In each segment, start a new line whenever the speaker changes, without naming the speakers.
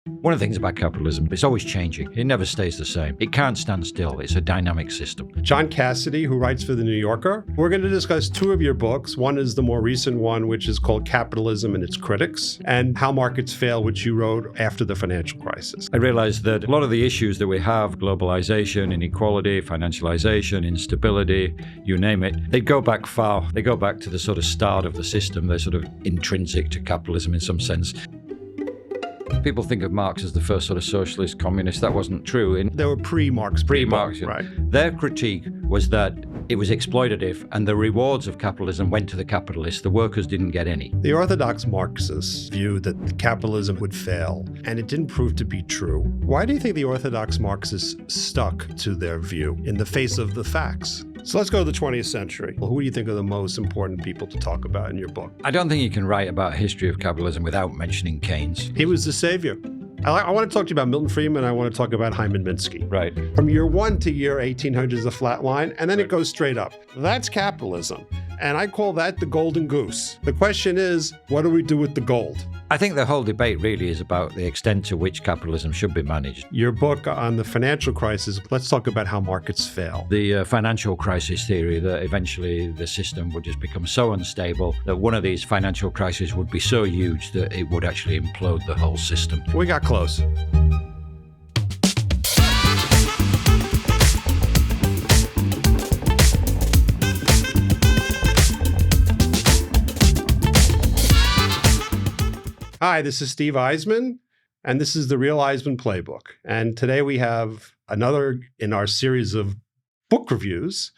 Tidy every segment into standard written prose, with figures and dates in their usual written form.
One of the things about capitalism, it's always changing. It never stays the same. It can't stand still. It's a dynamic system.
John Cassidy, who writes for The New Yorker. We're going to discuss two of your books. One is the more recent one, which is called Capitalism and Its Critics, and How Markets Fail, which you wrote after the financial crisis.
I realized that a lot of the issues that we have, globalization, inequality, financialization, instability, you name it, they go back far. They go back to the sort of start of the system. They're sort of intrinsic to capitalism in some sense. People think of Marx as the first sort of socialist communist. That wasn't true.
They were pre-Marx.
Pre-Marx,
right.
Their critique was that it was exploitative and the rewards of capitalism went to the capitalists. The workers didn't get any.
The orthodox Marxists viewed that capitalism would fail, and it didn't prove to be true. Why do you think the orthodox Marxists stuck to their view in the face of the facts? So let's go to the 20th century. Who do you think are the most important people to talk about in your book?
I don't think you can write about a history of capitalism without mentioning Keynes.
He was the savior. I want to talk to you about Milton Friedman. I want to talk about Hyman Minsky.
Right.
From year 1 to year 1800 is a flat line, and then it goes straight up. That's capitalism. And I call that the golden goose. The question is, what do we do with the gold?
I think the whole debate really is about the extent to which capitalism should be managed.
Your book on the financial crisis, let's talk about how markets fail.
The financial crisis theory that eventually the system would just become so unstable that one of these financial crises would be so huge that it would actually implode the whole system.
We got close. Hi, this is Steve Eisman, and this is the Real Eisman Playbook. And today we have another in our series of book reviews,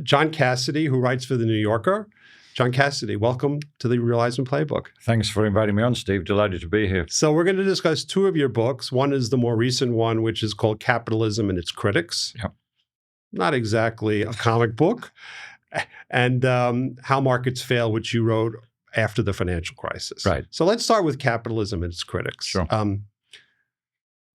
John Cassidy, who writes for The New Yorker. John Cassidy, welcome to the Real Eisman Playbook.
Thanks for inviting me on, Steve. Delighted to be here.
So we're going to discuss two of your books. One is the more recent one, which is called Capitalism and Its Critics.
Yep.
Not exactly a comic book. And How Markets Fail, which you wrote after the financial crisis.
Right.
So let's start with Capitalism and Its Critics.
Sure.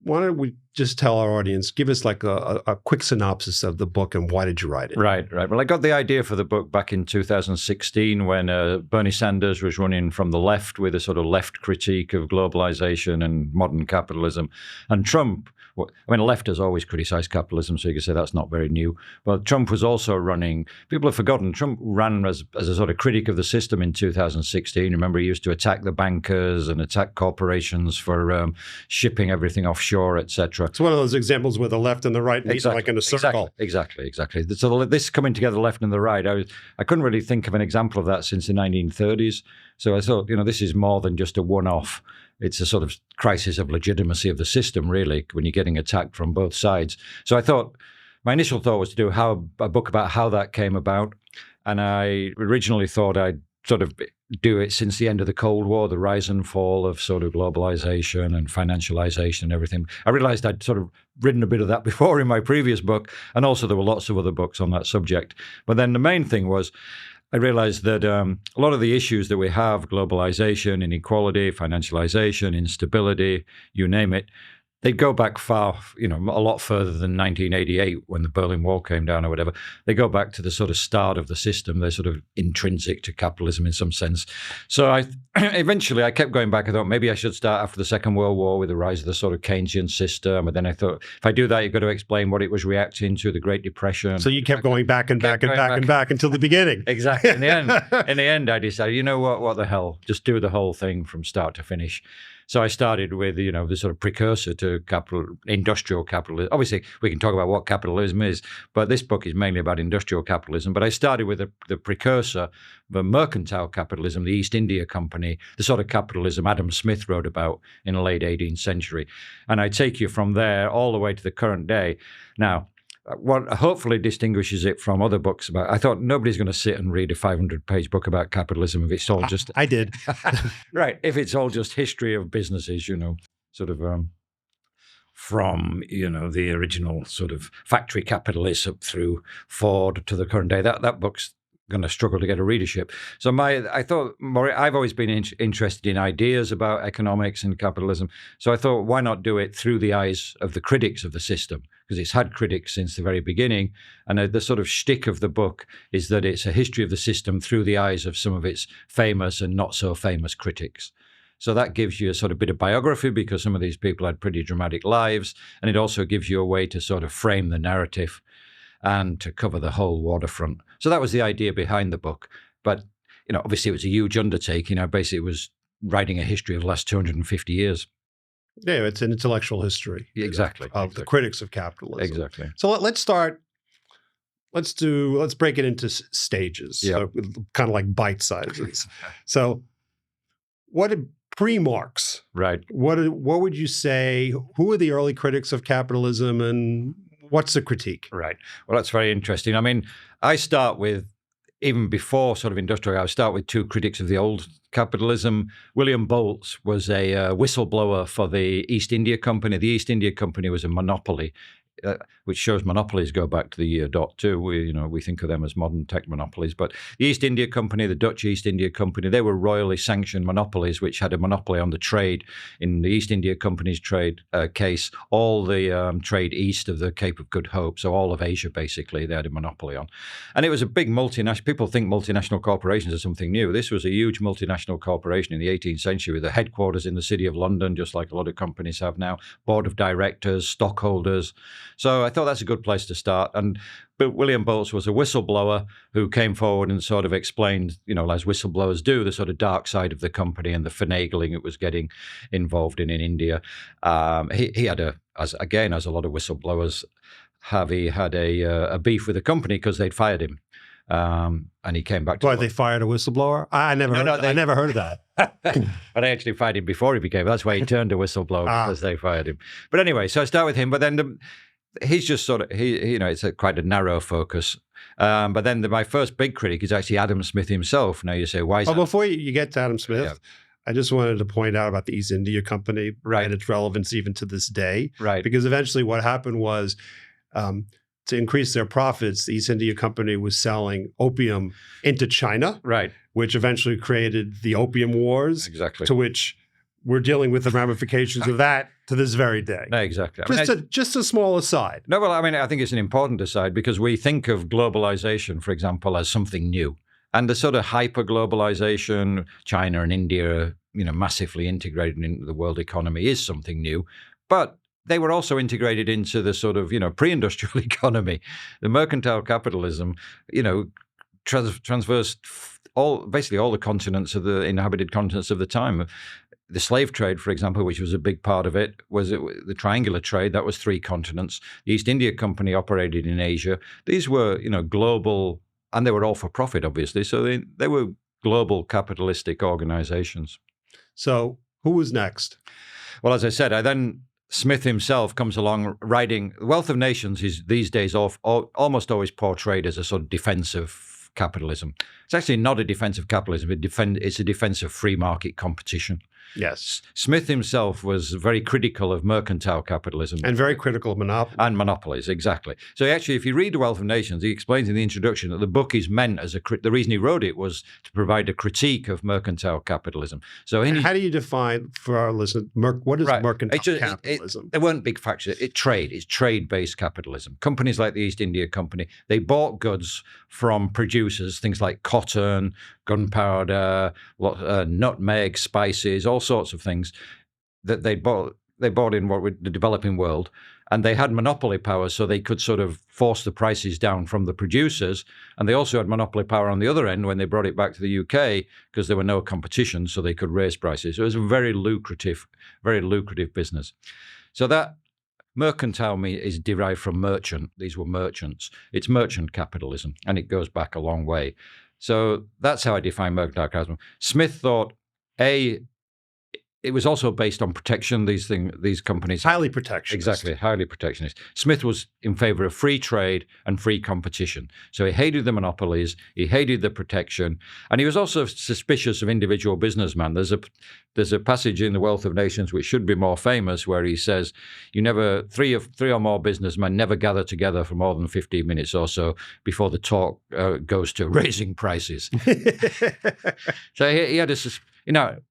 Why don't we just tell our audience, give us like a quick synopsis of the book and why did you write it?
Right. Well, I got the idea for the book back in 2016 when Bernie Sanders was running from the left with a sort of left critique of globalization and modern capitalism. And Trump, the left has always criticized capitalism, so you could say that's not very new. But Trump was also running, people have forgotten, Trump ran as a sort of critic of the system in 2016. Remember, he used to attack the bankers and attack corporations for shipping everything offshore, etc.
It's one of those examples where the left and the right meet like in a circle.
Exactly. So this coming together, left and the right, I couldn't really think of an example of that since the 1930s. So I thought, this is more than just a one-off. It's a sort of crisis of legitimacy of the system, really, when you're getting attacked from both sides. So I thought, my initial thought was to do a book about how that came about. And I originally thought I'd sort of do it since the end of the Cold War, the rise and fall of sort of globalization and financialization and everything. I realized I'd sort of written a bit of that before in my previous book, and also there were lots of other books on that subject. But then the main thing was, I realized that a lot of the issues that we have, globalization, inequality, financialization, instability, you name it, they go back far, a lot further than 1988 when the Berlin Wall came down or whatever. They go back to the sort of start of the system. They're sort of intrinsic to capitalism in some sense. So eventually I kept going back. I thought maybe I should start after the Second World War with the rise of the sort of Keynesian system. And then I thought, if I do that, you've got to explain what it was reacting to, the Great Depression.
So you kept going back and back until the beginning.
Exactly. In the end, I decided, what the hell? Just do the whole thing from start to finish. So I started with, the sort of precursor to industrial capitalism. Obviously, we can talk about what capitalism is, but this book is mainly about industrial capitalism. But I started with the precursor, the mercantile capitalism, the East India Company, the sort of capitalism Adam Smith wrote about in the late 18th century. And I take you from there all the way to the current day. Now, what hopefully distinguishes it from other books about, I thought nobody's going to sit and read a 500-page book about capitalism if it's all just...
I did.
Right. If it's all just history of businesses, sort of from, the original sort of factory capitalists up through Ford to the current day, that book's going to struggle to get a readership. So I've always been interested in ideas about economics and capitalism. So I thought, why not do it through the eyes of the critics of the system? Because it's had critics since the very beginning. And the sort of shtick of the book is that it's a history of the system through the eyes of some of its famous and not so famous critics. So that gives you a sort of bit of biography because some of these people had pretty dramatic lives. And it also gives you a way to sort of frame the narrative and to cover the whole waterfront. So that was the idea behind the book. But, obviously it was a huge undertaking. I basically was writing a history of the last 250 years.
Yeah, it's an intellectual history.
Exactly.
Of the critics of capitalism.
Exactly.
So let's start. Let's break it into stages.
Yeah.
So kind of like bite sizes. So what did pre-Marx?
Right.
What would you say? Who are the early critics of capitalism, and what's the critique?
Right. Well, that's very interesting. I mean, I start with, even before sort of industrial, I start with two critics of the old capitalism. William Boltz was a whistleblower for the East India Company. The East India Company was a monopoly, which shows monopolies go back to the year dot two. We think of them as modern tech monopolies. But the East India Company, the Dutch East India Company, they were royally sanctioned monopolies, which had a monopoly on the trade. In the East India Company's trade case, all the trade east of the Cape of Good Hope, so all of Asia, basically, they had a monopoly on. And it was a big multinational. People think multinational corporations are something new. This was a huge multinational corporation in the 18th century with the headquarters in the city of London, just like a lot of companies have now, board of directors, stockholders. So I thought that's a good place to start. But William Boltz was a whistleblower who came forward and sort of explained, as whistleblowers do, the sort of dark side of the company and the finagling it was getting involved in India. He had as a lot of whistleblowers have, he had a beef with the company because they'd fired him. And he came back to
Why, they fired a whistleblower? I never heard of that.
But they actually fired him before he became. That's why he turned a whistleblower, because they fired him. But anyway, so I start with him. But then he's just sort of, it's quite a narrow focus. But then my first big critic is actually Adam Smith himself. Now you say, why is that?
Before you get to Adam Smith, yeah. I just wanted to point out about the East India Company and its relevance even to this day.
Right.
Because eventually what happened was, to increase their profits, the East India Company was selling opium into China,
right,
which eventually created the Opium Wars,
exactly,
to which we're dealing with the ramifications of that to this very day.
No, exactly.
Just a small aside.
No, well, I think it's an important aside because we think of globalization, for example, as something new. And the sort of hyper-globalization, China and India, massively integrated into the world economy is something new. But they were also integrated into the sort of, pre-industrial economy. The mercantile capitalism, transversed basically all the continents of the inhabited continents of the time. The slave trade, for example, which was a big part of it, was the triangular trade. That was 3 continents. The East India Company operated in Asia. These were, global, and they were all for profit, obviously. So they were global capitalistic organizations.
So who was next?
Well, as I said, Smith himself comes along writing. Wealth of Nations is these days almost always portrayed as a sort of defense of capitalism. It's actually not a defense of capitalism. It's a defense of free market competition.
Yes.
Smith himself was very critical of mercantile capitalism.
And very critical of monopolies.
And monopolies, exactly. So actually, if you read The Wealth of Nations, he explains in the introduction that the book is meant as the reason he wrote it was to provide a critique of mercantile capitalism. So how
do you define, for our listeners, what is mercantile capitalism?
There weren't big factors. It's trade-based capitalism. Companies like the East India Company, they bought goods from producers, things like cotton, gunpowder, nutmeg, spices, all sorts of things that they bought in the developing world, and they had monopoly power, so they could sort of force the prices down from the producers, and they also had monopoly power on the other end when they brought it back to the UK because there were no competition, so they could raise prices. So it was a very lucrative business. So that mercantile is derived from merchant. These were merchants. It's merchant capitalism, and it goes back a long way. So that's how I define mercantile capitalism. Smith thought, it was also based on protection. These companies,
highly protectionist.
Exactly, highly protectionist. Smith was in favor of free trade and free competition. So he hated the monopolies, he hated the protection, and he was also suspicious of individual businessmen. There's a passage in The Wealth of Nations which should be more famous, where he says, three or more businessmen never gather together for more than 15 minutes or so before the talk goes to raising prices. So he had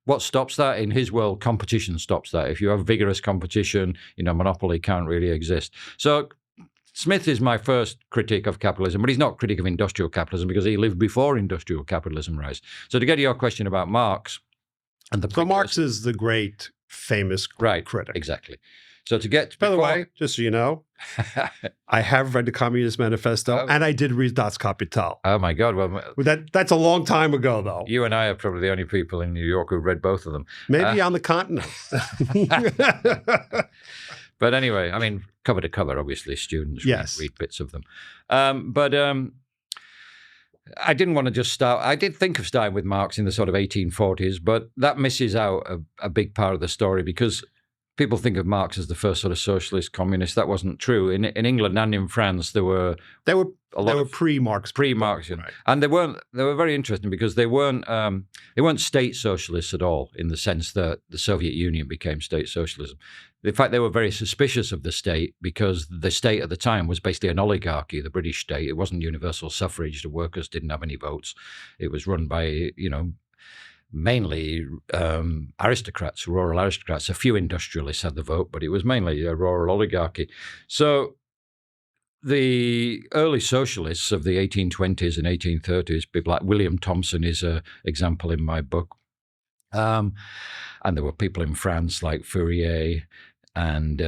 what stops that? In his world, competition stops that. If you have vigorous competition, monopoly can't really exist. So Smith is my first critic of capitalism, but he's not critic of industrial capitalism because he lived before industrial capitalism rise. So to get to your question about Marx, And the
So Marx is the great, famous critic.
Exactly. So to get...
By the way, just so you know, I have read the Communist Manifesto, and I did read Das Kapital.
Oh, my God. Well,
that's a long time ago, though.
You and I are probably the only people in New York who've read both of them.
Maybe on the continent.
But anyway, I mean, cover to cover, obviously, students read bits of them. But I didn't want to just start. I did think of starting with Marx in the sort of 1840s, but that misses out a big part of the story, because people think of Marx as the first sort of socialist communist. That wasn't true. In England and in France, there were pre-Marxian,
right.
And they were very interesting because they weren't state socialists at all, in the sense that the Soviet Union became state socialism. In fact, they were very suspicious of the state, because the state at the time was basically an oligarchy, the British state. It wasn't universal suffrage. The workers didn't have any votes. It was run by, mainly aristocrats, rural aristocrats. A few industrialists had the vote, but it was mainly a rural oligarchy. So the early socialists of the 1820s and 1830s, people like William Thomson is an example in my book. And there were people in France like Fourier and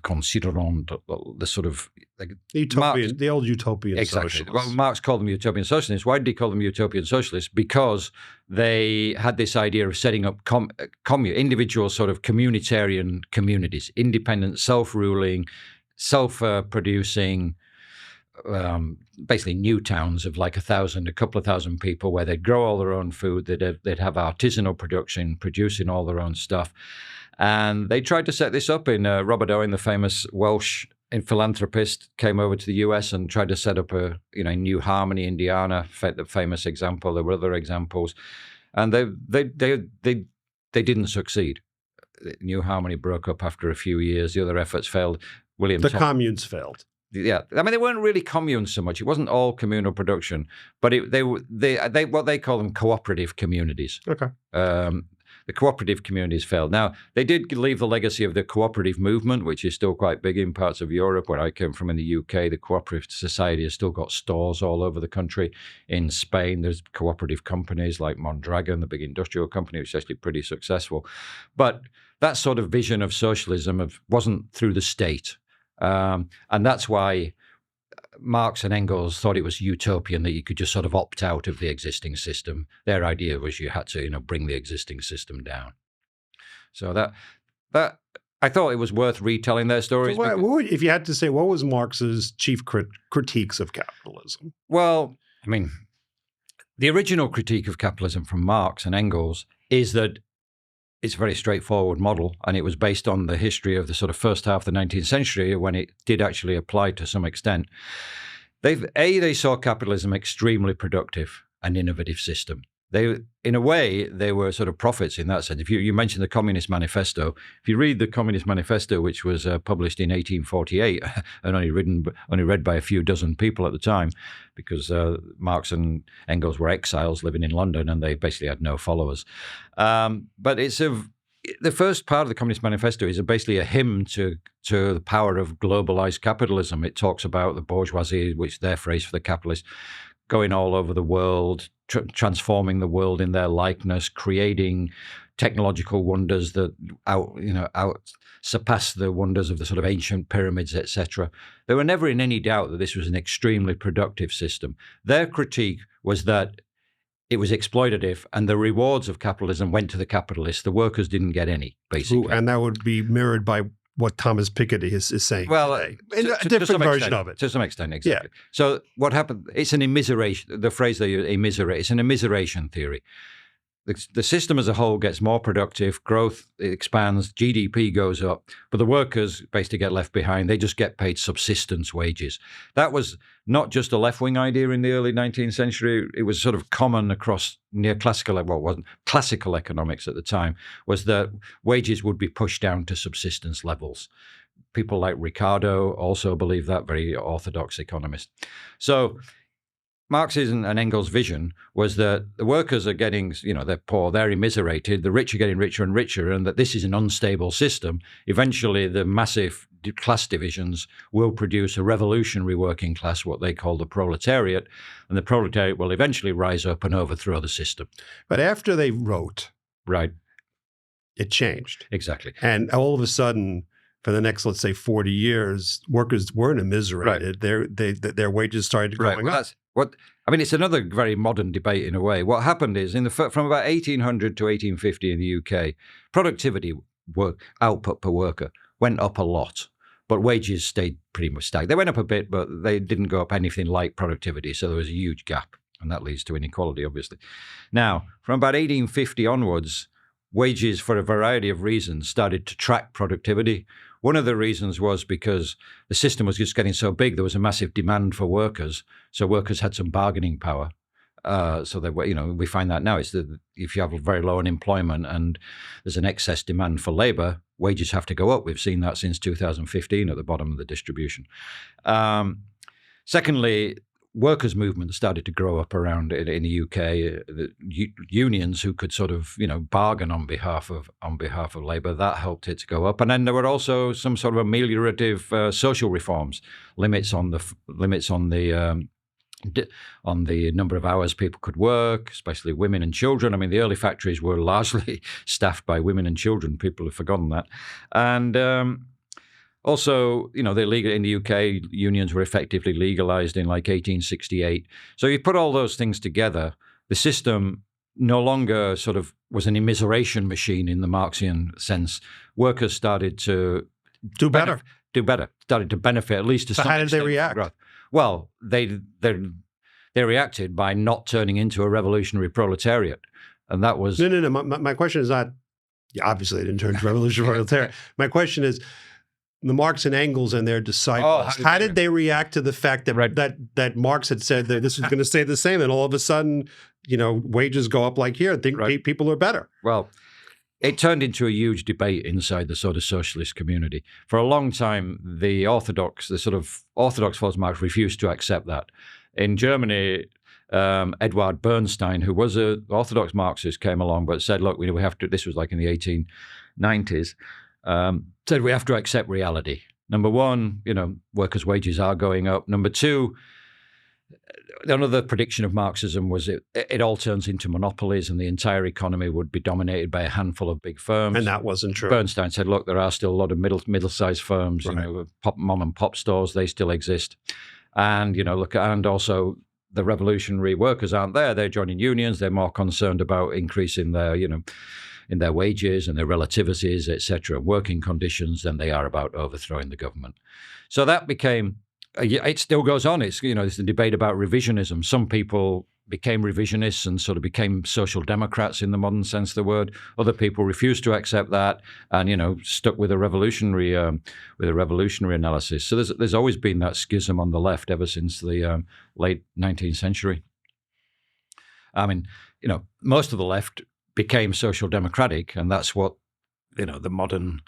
Considerant, the sort of...
the old utopian socialists.
Well, Marx called them utopian socialists. Why did he call them utopian socialists? Because they had this idea of setting up individual sort of communitarian communities, independent, self-ruling, self-producing, basically new towns of like a couple of thousand people, where they'd grow all their own food, they'd have artisanal production, producing all their own stuff. And they tried to set this up in Robert Owen, the famous Welsh philanthropist, came over to the US and tried to set up in New Harmony, Indiana, the famous example. There were other examples, and they didn't succeed. New Harmony broke up after a few years. The other efforts failed.
The communes failed.
Yeah, I mean, they weren't really communes so much. It wasn't all communal production, but they what they call them cooperative communities.
Okay.
The cooperative communities failed. Now, they did leave the legacy of the cooperative movement, which is still quite big in parts of Europe. Where I came from in the UK, the cooperative society has still got stores all over the country. In Spain, there's cooperative companies like Mondragon, the big industrial company, which is actually pretty successful. But that sort of vision of socialism wasn't through the state. And that's why Marx and Engels thought it was utopian that you could just sort of opt out of the existing system. Their idea was you had to, bring the existing system down. So that I thought it was worth retelling their stories.
So if you had to say, what was Marx's chief critiques of capitalism?
Well, I mean, the original critique of capitalism from Marx and Engels is that it's a very straightforward model, and it was based on the history of the sort of first half of the 19th century, when it did actually apply to some extent. They saw capitalism extremely productive and innovative system. In a way, they were sort of prophets in that sense. If you mentioned the Communist Manifesto, if you read the Communist Manifesto, which was published in 1848 and only read by a few dozen people at the time, because Marx and Engels were exiles living in London, and they basically had no followers. But the first part of the Communist Manifesto is basically a hymn to the power of globalized capitalism. It talks about the bourgeoisie, which is their phrase for the capitalists, going all over the world, transforming the world in their likeness, creating technological wonders that surpass the wonders of the sort of ancient pyramids, etc. They were never in any doubt that this was an extremely productive system. Their critique was that it was exploitative, and the rewards of capitalism went to the capitalists. The workers didn't get any, basically.
And that would be mirrored by what Thomas Piketty is saying.
Well,
a different version of it.
To some extent, exactly.
Yeah.
So what happened, it's an immiseration, the phrase they use, it's an immiseration theory. The system as a whole gets more productive, growth expands, GDP goes up, but the workers basically get left behind. They just get paid subsistence wages. That was not just a left-wing idea in the early 19th century. It was sort of common across classical economics at the time, was that wages would be pushed down to subsistence levels. People like Ricardo also believed that, very orthodox economist. So Marx's and Engels' vision was that the workers are getting, they're poor, they're immiserated, the rich are getting richer and richer, and that this is an unstable system. Eventually, the massive class divisions will produce a revolutionary working class, what they call the proletariat, and the proletariat will eventually rise up and overthrow the system.
But after they wrote,
right,
it changed.
Exactly.
And all of a sudden, for the next, let's say, 40 years, workers weren't immiserated. Their wages started going up.
It's another very modern debate in a way. What happened is, from about 1800 to 1850 in the UK, productivity, output per worker, went up a lot. But wages stayed pretty much stagnant. They went up a bit, but they didn't go up anything like productivity. So there was a huge gap, and that leads to inequality, obviously. Now, from about 1850 onwards, wages, for a variety of reasons, started to track productivity. One of the reasons was because the system was just getting so big, there was a massive demand for workers. So workers had some bargaining power. So that, we find that now. It's that if you have very low unemployment and there's an excess demand for labor, wages have to go up. We've seen that since 2015 at the bottom of the distribution. Secondly, workers' movement started to grow up around in the UK. The unions who could sort of, bargain on behalf of labor, that helped it to go up. And then there were also some sort of ameliorative social reforms, limits on the number of hours people could work, especially women and children. I mean, the early factories were largely staffed by women and children. People have forgotten that. And also, in the UK, unions were effectively legalized in like 1868. So you put all those things together, the system no longer sort of was an immiseration machine in the Marxian sense. Workers started to
do better,
started to benefit, at least to some extent.
So how did they react?
Growth. Well, they reacted by not turning into a revolutionary proletariat, and that was
no. My question is not. Obviously, they didn't turn into revolutionary proletariat. My question is, the Marx and Engels and their disciples. How did they react to the fact that that Marx had said that this was going to stay the same, and all of a sudden, wages go up like here, and people are better?
Well, it turned into a huge debate inside the sort of socialist community. For a long time, the sort of orthodox followers of Marx refused to accept that. In Germany, Eduard Bernstein, who was an orthodox Marxist, came along but said, look, we have to, this was like in the 1890s, said we have to accept reality. Number one, workers' wages are going up. Number two, another prediction of Marxism was it all turns into monopolies and the entire economy would be dominated by a handful of big firms.
And that wasn't true.
Bernstein said, look, there are still a lot of middle-sized firms, mom and pop stores, they still exist. And, and also the revolutionary workers aren't there. They're joining unions. They're more concerned about increasing their, in their wages and their relativities, etc., working conditions than they are about overthrowing the government. So that became, it still goes on. It's, it's the debate about revisionism. Some people became revisionists and sort of became social democrats in the modern sense of the word. Other people refused to accept that and, stuck with a revolutionary analysis. So there's always been that schism on the left ever since the late 19th century. I mean, most of the left became social democratic, and that's what, the modern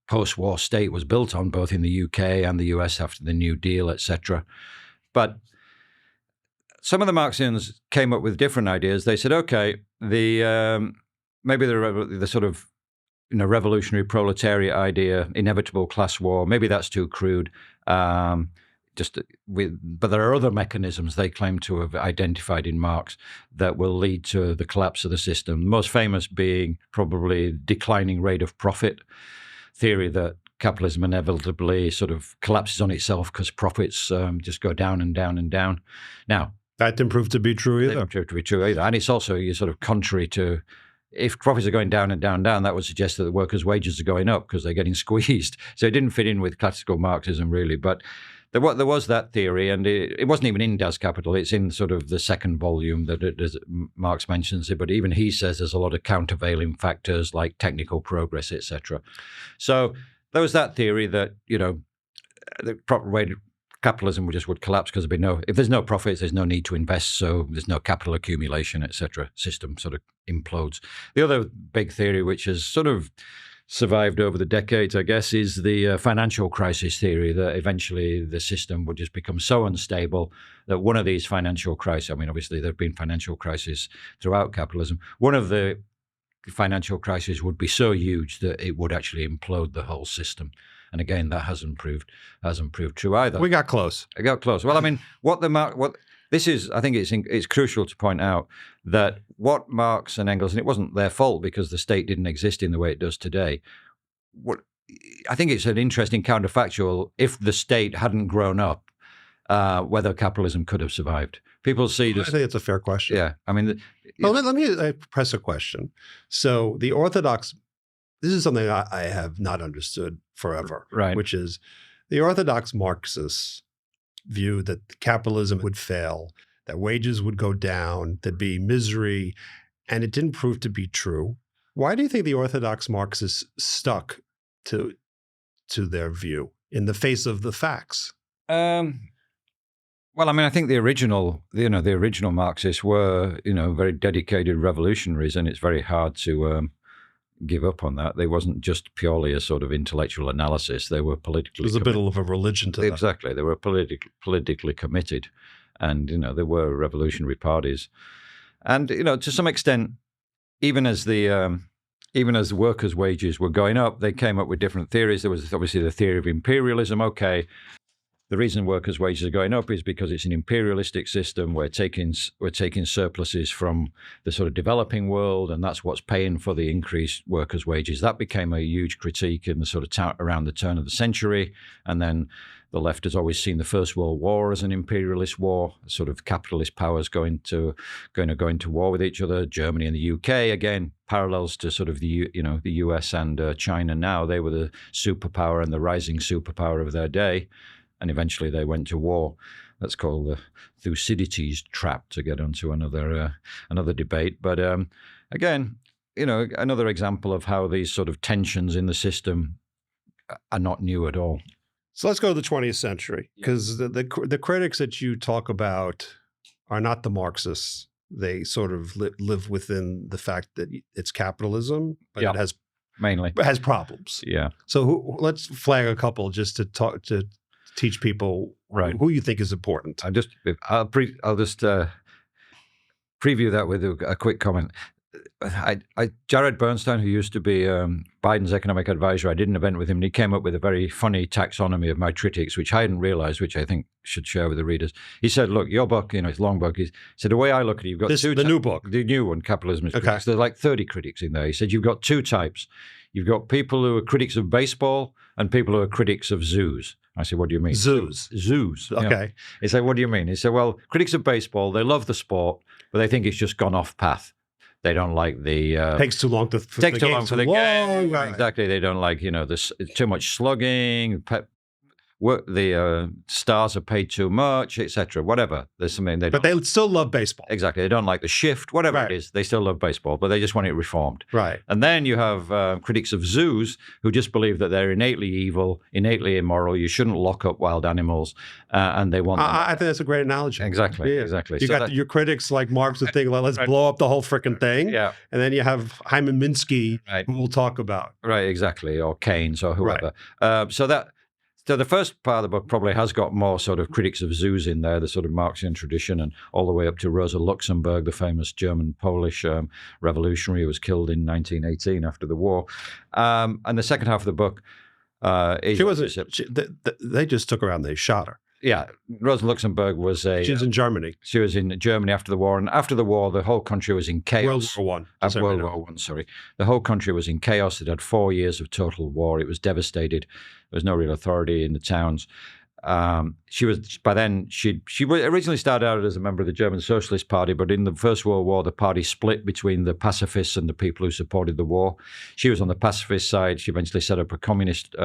post-war state was built on, both in the UK and the US after the New Deal, etc. But some of the Marxians came up with different ideas. They said, okay, maybe the sort of revolutionary proletariat idea, inevitable class war, maybe that's too crude. But there are other mechanisms they claim to have identified in Marx that will lead to the collapse of the system. The most famous being probably declining rate of profit theory, that capitalism inevitably sort of collapses on itself because profits just go down and down and down. Now,
that didn't prove to be true either.
Didn't prove to be true either. And it's also sort of contrary to, if profits are going down and down and down, that would suggest that the workers' wages are going up because they're getting squeezed. So it didn't fit in with classical Marxism really. But there was that theory, and it wasn't even in Das Kapital. It's in sort of the second volume that Marx mentions it. But even he says there's a lot of countervailing factors like technical progress, etc. So there was that theory that, the proper way capitalism would collapse because if there's no profits, there's no need to invest, so there's no capital accumulation, etc. System sort of implodes. The other big theory, which has sort of survived over the decades, I guess, is the financial crisis theory, that eventually the system would just become so unstable that one of these financial crises, I mean, obviously there have been financial crises throughout capitalism, one of the financial crises would be so huge that it would actually implode the whole system. And again, that hasn't proved true either.
We got close.
I got close. Well, I mean, what I think it's crucial to point out that what Marx and Engels, and it wasn't their fault because the state didn't exist in the way it does today. I think it's an interesting counterfactual. If the state hadn't grown up, whether capitalism could have survived. People see this.
I think it's a fair question.
Yeah, I mean,
let me press a question. So the orthodox, this is something I have not understood forever,
right?
Which is the orthodox Marxists view that capitalism would fail, that wages would go down, there'd be misery, and it didn't prove to be true. Why do you think the orthodox Marxists stuck to their view in the face of the facts?
Well, I mean, I think the original Marxists were, very dedicated revolutionaries, and it's very hard to give up on that. They wasn't just purely a sort of intellectual analysis. They were politically.
There's a bit of a religion to them.
Exactly. They were politically committed, and there were revolutionary parties, and to some extent, even as the workers' wages were going up, they came up with different theories. There was obviously the theory of imperialism. Okay. The reason workers' wages are going up is because it's an imperialistic system. We're taking surpluses from the sort of developing world, and that's what's paying for the increased workers' wages. That became a huge critique in the sort of around the turn of the century. And then the left has always seen the First World War as an imperialist war, sort of capitalist powers going to war with each other. Germany and the UK, again, parallels to sort of the US and China now. They were the superpower and the rising superpower of their day. And eventually they went to war. That's called the Thucydides trap, to get onto another debate. But again, another example of how these sort of tensions in the system are not new at all.
So let's go to the 20th century, because the critics that you talk about are not the Marxists. They sort of live within the fact that it's capitalism, but it has problems. Yeah. So let's flag a couple just to teach people who you think is important.
I'll just preview that with a quick comment. Jared Bernstein, who used to be Biden's economic advisor, I did an event with him, and he came up with a very funny taxonomy of matritics, which I hadn't realized, which I think should share with the readers. He said, look, your book, it's a long book. He said, the way I look at it, you've got
the new book.
The new one, Capitalism is Critics. There's like 30 critics in there. He said, you've got two types. You've got people who are critics of baseball and people who are critics of zoos. I said, what do you mean?
Zoos. Okay.
He said, what do you mean? He said, well, critics of baseball, they love the sport, but they think it's just gone off path. They don't like the
takes too long for the game.
Right. Exactly. They don't like this too much slugging. The stars are paid too much, etc. Whatever. There's something they.
But they still love baseball.
Exactly. They don't like the shift. Whatever it is, they still love baseball, but they just want it reformed.
Right.
And then you have critics of zoos who just believe that they're innately evil, innately immoral. You shouldn't lock up wild animals, and they want.
I think that's a great analogy.
Exactly. Yeah. Exactly.
You got your critics like Marx who think, well, let's blow up the whole freaking thing.
Yeah.
And then you have Hyman Minsky, who we'll talk about.
Right. Exactly. Or Keynes or whoever. Right. So the first part of the book probably has got more sort of critics of zoos in there, the sort of Marxian tradition, and all the way up to Rosa Luxemburg, the famous German-Polish revolutionary who was killed in 1918 after the war. And the second half of the book is...
They just took her out and they shot her.
Yeah, Rosa Luxemburg was
She was in Germany.
She was in Germany after the war, and after the war, the whole country was in chaos.
World War I.
Sorry. The whole country was in chaos. It had 4 years of total war. It was devastated. There was no real authority in the towns. She originally started out as a member of the German Socialist Party, but in the First World War, the party split between the pacifists and the people who supported the war. She was on the pacifist side. She eventually set up a communist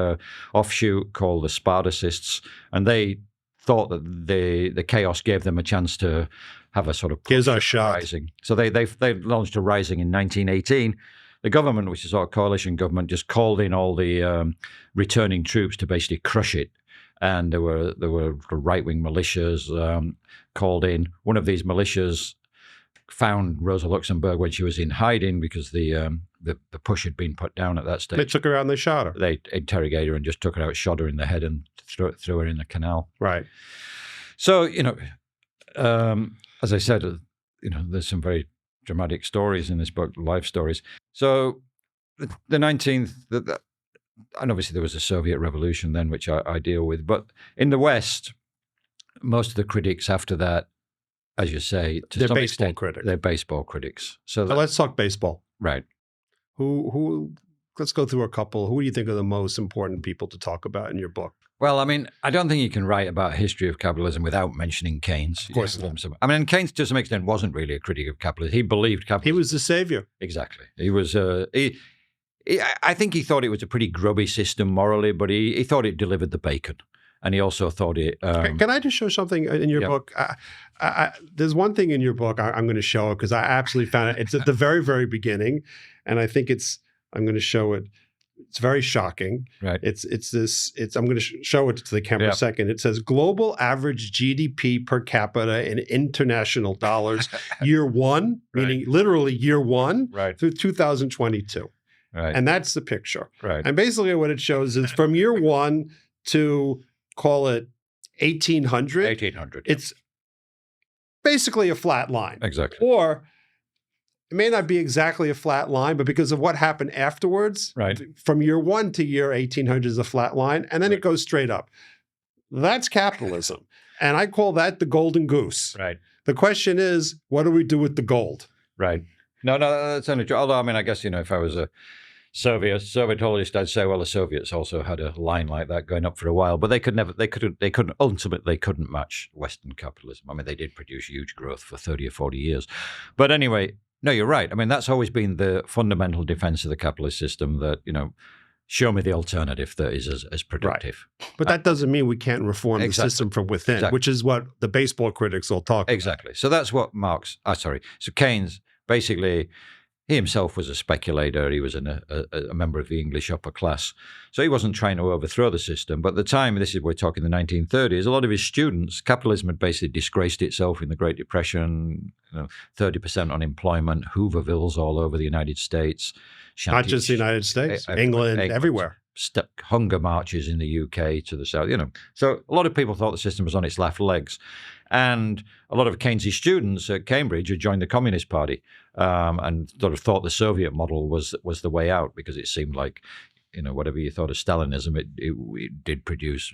offshoot called the Spartacists, and they thought that the chaos gave them a chance to have a sort of
gives our shot
rising. So they launched a rising in 1918. The government, which is sort of coalition government, just called in all the returning troops to basically crush it. And there were right-wing militias called in. One of these militias found Rosa Luxemburg when she was in hiding because the push had been put down at that stage.
They took her out and they shot her.
They interrogated her and just took her out, shot her in the head, and threw her in the canal.
Right.
So as I said, there's some very dramatic stories in this book, life stories. So the 19th. And obviously there was a Soviet revolution then, which I deal with. But in the West, most of the critics after that as you say, to
They're
some
baseball
extent,
critics.
they're baseball critics. So
let's talk baseball.
right.
Who? Let's go through a couple. Who do you think are the most important people to talk about in your book?
Well, I mean, I don't think you can write about a history of capitalism without mentioning Keynes.
Of course not.
I mean, Keynes, to some extent, wasn't really a critic of capitalism. He believed capitalism.
He was the savior.
Exactly. He was. I think he thought it was a pretty grubby system morally, but he thought it delivered the bacon, and he also thought it.
Can I just show something in your book? There's one thing in your book I'm going to show because I absolutely found it. It's at the very, very beginning, and I think I'm going to show it. It's very shocking.
Right.
I'm going to show it to the camera a second. It says global average GDP per capita in international dollars, year one, meaning literally year one, through 2022.
Right.
And that's the picture.
Right.
And basically what it shows is from year one to call it 1800.
1800.
It's basically a flat line.
Exactly.
Or it may not be exactly a flat line, but because of what happened afterwards, from year one to year 1800 is a flat line, and then it goes straight up. That's capitalism. And I call that the golden goose.
Right.
The question is, what do we do with the gold?
Right. No, that's only true. Although, I mean, I guess, if I was a Sovietologist, I'd say, well, the Soviets also had a line like that going up for a while, but they couldn't match Western capitalism. I mean, they did produce huge growth for 30 or 40 years. But anyway, no, you're right. I mean, that's always been the fundamental defense of the capitalist system that, show me the alternative that is as productive.
Right. But that doesn't mean we can't reform the system from within, which is what the baseball critics will talk about.
Exactly. So that's what So Keynes, basically, he himself was a speculator. He was a member of the English upper class. So he wasn't trying to overthrow the system. But at the time, we're talking the 1930s, a lot of his students, capitalism had basically disgraced itself in the Great Depression, 30% unemployment, Hoovervilles all over the United States.
Not just the United States, England, everywhere.
Hunger marches in the UK to the south, So a lot of people thought the system was on its last legs. And a lot of Keynes's students at Cambridge had joined the Communist Party and sort of thought the Soviet model was the way out because it seemed like, whatever you thought of Stalinism, it did produce,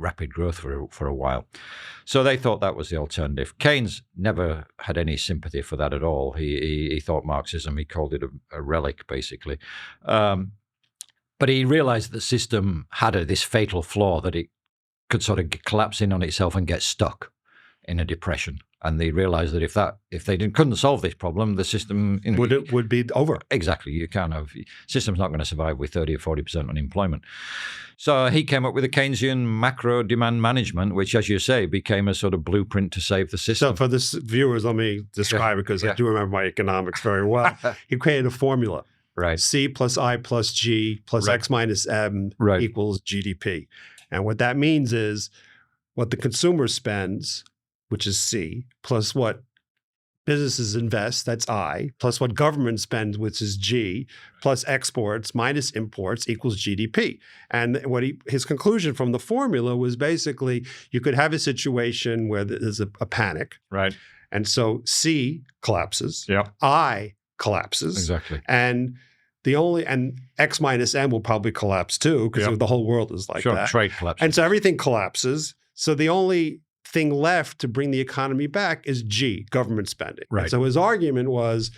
rapid growth for a while. So they thought that was the alternative. Keynes never had any sympathy for that at all. He thought Marxism, he called it a relic, basically. But he realized that the system had this fatal flaw that it could sort of collapse in on itself and get stuck in a depression. And they realized that if they couldn't solve this problem, the system
would be over.
Exactly. You can't have system's not going to survive with 30 or 40% unemployment. So he came up with a Keynesian macro demand management, which, as you say, became a sort of blueprint to save the system.
So for the viewers, let me describe it because I do remember my economics very well. He created a formula.
Right.
C plus I plus G plus X minus M equals GDP. And what that means is what the consumer spends, which is C, plus what businesses invest, that's I, plus what government spends, which is G, plus exports minus imports equals GDP. And his conclusion from the formula was basically you could have a situation where there's a panic.
Right.
And so C collapses.
Yeah.
I collapses.
Exactly.
And X minus M will probably collapse too because the whole world is like that.
Trade collapses.
And so everything collapses. So the only thing left to bring the economy back is G, government spending.
Right.
And so his argument was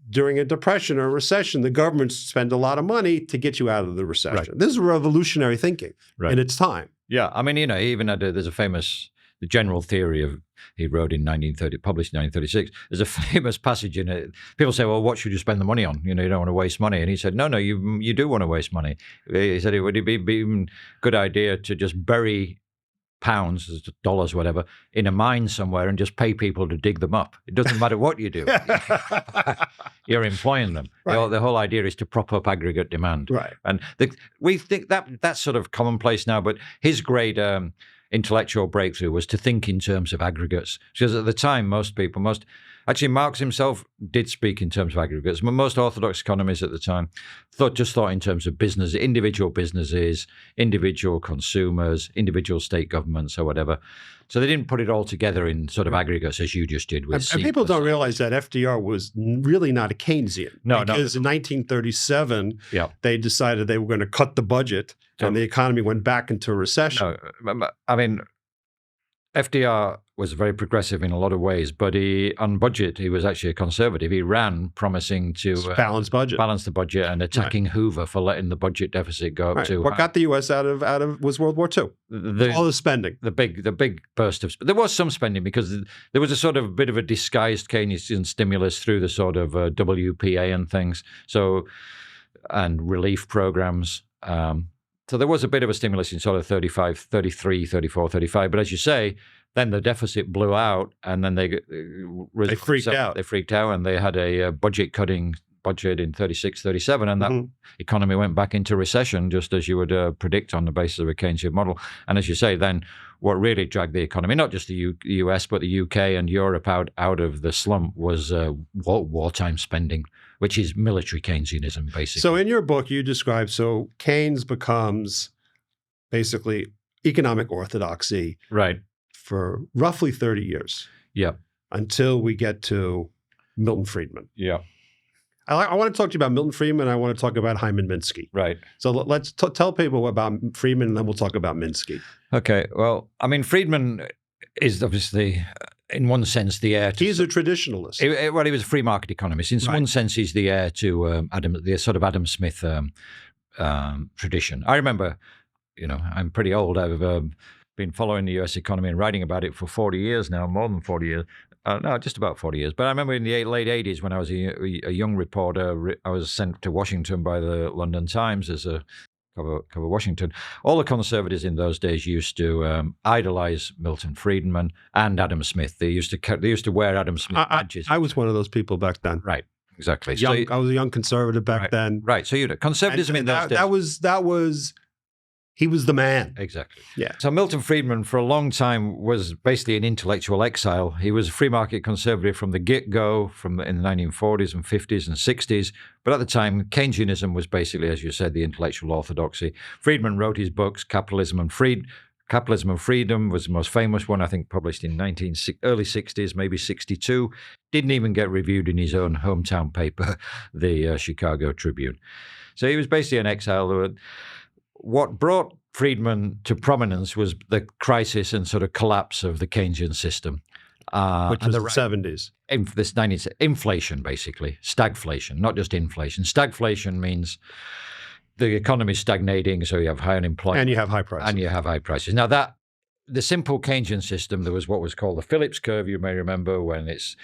during a depression or a recession, the government spend a lot of money to get you out of the recession.
Right.
This is revolutionary thinking in its time.
Yeah. I mean, he even had there's a famous the general theory of he wrote in 1930, published in 1936. There's a famous passage in it. People say, well, what should you spend the money on? You don't want to waste money. And he said, no, you do want to waste money. He said, it would be a good idea to just bury pounds, dollars, whatever, in a mine somewhere and just pay people to dig them up. It doesn't matter what you do. You're employing them.
Right.
The whole idea is to prop up aggregate demand.
Right.
And we think that's sort of commonplace now, but his great intellectual breakthrough was to think in terms of aggregates. Because at the time, actually Marx himself did speak in terms of aggregates, but most orthodox economists at the time thought in terms of business, individual businesses, individual consumers, individual state governments or whatever. So they didn't put it all together in sort of aggregates as you just did with
And people don't realize that FDR was really not a Keynesian. Because in 1937, they decided they were going to cut the budget and the economy went back into a recession.
No, I mean, FDR was very progressive in a lot of ways, but on budget, he was actually a conservative. He ran promising to
balance
the budget and attacking Hoover for letting the budget deficit go up to.
What got the U.S. out of was World War II. All the spending.
The big burst of. There was some spending because there was a sort of bit of a disguised Keynesian stimulus through the sort of WPA and things. So, and relief programs. So there was a bit of a stimulus in sort of 35, 33, 34, 35. But as you say, then the deficit blew out and then they
freaked out.
They freaked out and they had a budget-cutting budget in 36, 37. And that economy went back into recession, just as you would predict on the basis of a Keynesian model. And as you say, then what really dragged the economy, not just the US, but the UK and Europe out of the slump was wartime spending, which is military Keynesianism, basically.
So in your book, you describe, Keynes becomes basically economic orthodoxy for roughly 30 years.
Yeah.
Until we get to Milton Friedman.
Yeah.
I want to talk to you about Milton Friedman. I want to talk about Hyman Minsky.
Right.
So let's tell people about Friedman, and then we'll talk about Minsky.
Okay. Well, I mean, Friedman is obviously, in one sense, the heir to...
He's a traditionalist.
Well, he was a free market economist. In one sense, he's the heir to the sort of Adam Smith tradition. I remember, I'm pretty old. I've been following the U.S. economy and writing about it for 40 years now, more than 40 years. No, just about 40 years. But I remember in the late 80s when I was a young reporter, I was sent to Washington by the London Times as a cover Washington. All the conservatives in those days used to idolize Milton Friedman and Adam Smith. They used to wear Adam Smith badges.
I was one of those people back then.
Right, exactly.
I was a young conservative back then.
Right. So conservatism in those days.
That was. He was the man.
Exactly.
Yeah.
So Milton Friedman, for a long time, was basically an intellectual exile. He was a free market conservative from the get-go, in the 1940s and 50s and 60s. But at the time, Keynesianism was basically, as you said, the intellectual orthodoxy. Friedman wrote his books, Capitalism and Freedom was the most famous one, I think, published in early 60s, maybe 62. Didn't even get reviewed in his own hometown paper, the Chicago Tribune. So he was basically an exile. What brought Friedman to prominence was the crisis and sort of collapse of the Keynesian system.
Which was the 70s.
Inflation, basically. Stagflation, not just inflation. Stagflation means the economy is stagnating, so you have high unemployment.
And you have high prices.
Now, the simple Keynesian system, there was what was called the Phillips curve, you may remember, when it's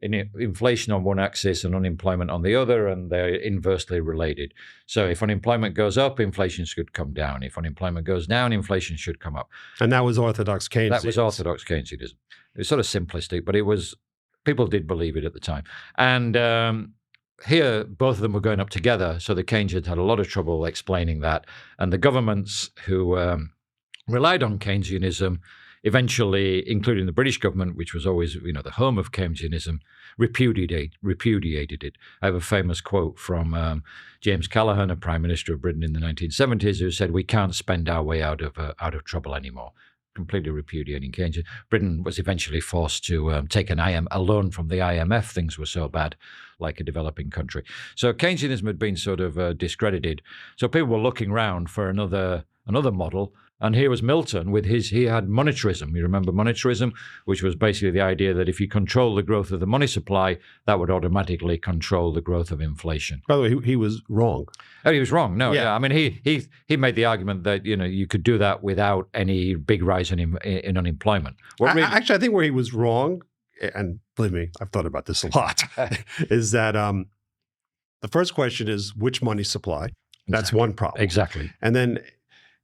inflation on one axis and unemployment on the other, and they're inversely related. So if unemployment goes up, inflation should come down. If unemployment goes down, inflation should come up.
And that was orthodox Keynesianism.
That was orthodox Keynesianism. It was sort of simplistic, but people did believe it at the time. And here, both of them were going up together, so the Keynesians had a lot of trouble explaining that. And the governments who relied on Keynesianism eventually, including the British government, which was always, the home of Keynesianism, repudiated it. I have a famous quote from James Callaghan, a Prime Minister of Britain in the 1970s, who said, "We can't spend our way out of trouble anymore." Completely repudiating Keynes. Britain was eventually forced to take a loan from the IMF. Things were so bad, like a developing country. So Keynesianism had been sort of discredited. So people were looking around for another model. And here was Milton he had monetarism. You remember monetarism, which was basically the idea that if you control the growth of the money supply, that would automatically control the growth of inflation.
By the way, he was wrong.
Oh, he was wrong. No, yeah. I mean, he made the argument that, you could do that without any big rise in unemployment.
Actually, I think where he was wrong, and believe me, I've thought about this a lot, is that the first question is which money supply? That's one problem.
Exactly.
And then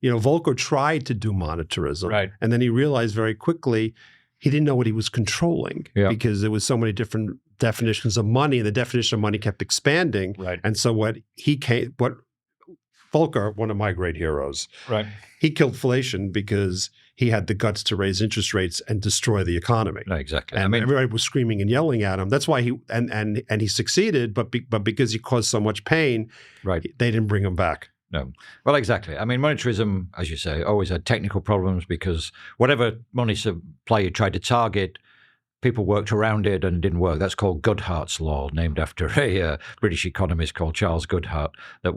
Volcker tried to do monetarism,
right,
and then he realized very quickly he didn't know what he was controlling because there was so many different definitions of money, and the definition of money kept expanding.
Right.
And so what Volcker, one of my great heroes,
right,
he killed inflation because he had the guts to raise interest rates and destroy the economy.
No, exactly.
And everybody was screaming and yelling at him. That's why he succeeded, but because he caused so much pain,
right,
they didn't bring him back.
No. Well, exactly. I mean, monetarism, as you say, always had technical problems because whatever money supply you tried to target, people worked around it and it didn't work. That's called Goodhart's law, named after a British economist called Charles Goodhart. That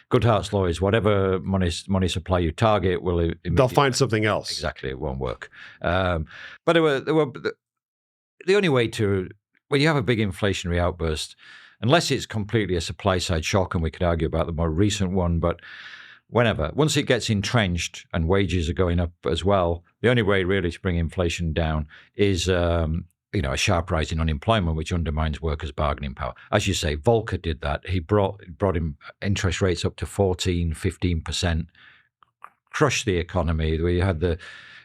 Goodhart's law is whatever money supply you target will
they'll find something else.
Exactly, it won't work. But there were the only way to, when you have a big inflationary outburst, unless it's completely a supply side shock, and we could argue about the more recent one, but once it gets entrenched and wages are going up as well, the only way really to bring inflation down is a sharp rise in unemployment, which undermines workers' bargaining power. As you say, Volcker did that. He brought in interest rates up to 14, 15%, crushed the economy. We had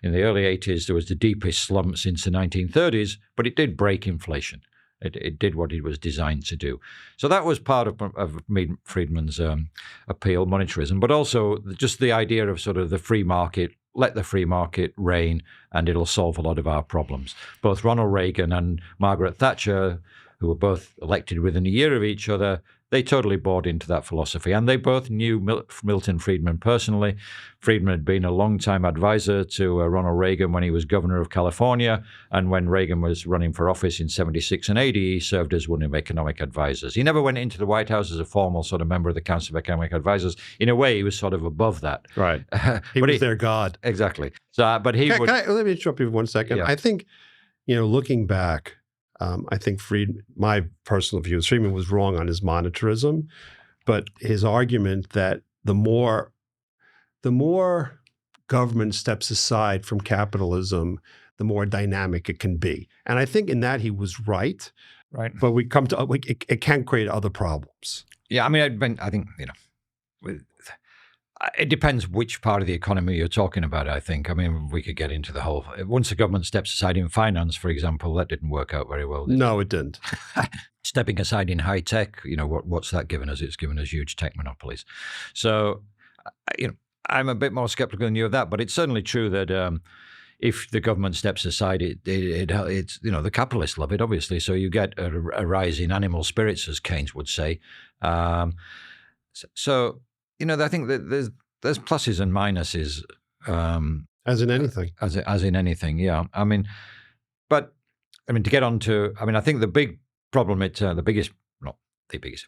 in the early 80s, there was the deepest slump since the 1930s, but it did break inflation. It did what it was designed to do. So that was part of Friedman's appeal, monetarism, but also just the idea of sort of the free market, let the free market reign, and it'll solve a lot of our problems. Both Ronald Reagan and Margaret Thatcher, who were both elected within a year of each other, they totally bought into that philosophy. And they both knew Milton Friedman personally. Friedman had been a long-time advisor to Ronald Reagan when he was governor of California. And when Reagan was running for office in 76 and 80, he served as one of economic advisors. He never went into the White House as a formal sort of member of the Council of Economic Advisors. In a way, he was sort of above that.
Right. He was their god.
Exactly. So, but he
let me interrupt you for 1 second. Yeah. I think, looking back, I think my personal view is Friedman was wrong on his monetarism, but his argument that the more government steps aside from capitalism, the more dynamic it can be. And I think in that he was right.
Right.
But it can create other problems.
Yeah, I mean, I think, it depends which part of the economy you're talking about, I think. I mean, we could get into the whole, once the government steps aside in finance, for example, that didn't work out very well.
No, it didn't.
Stepping aside in high tech, what's that given us? It's given us huge tech monopolies. So, I'm a bit more skeptical than you of that, but it's certainly true that if the government steps aside, it's the capitalists love it, obviously. So you get a rise in animal spirits, as Keynes would say. I think that there's pluses and minuses.
As in anything.
As in anything, yeah. I mean, to get on to, I think the big problem,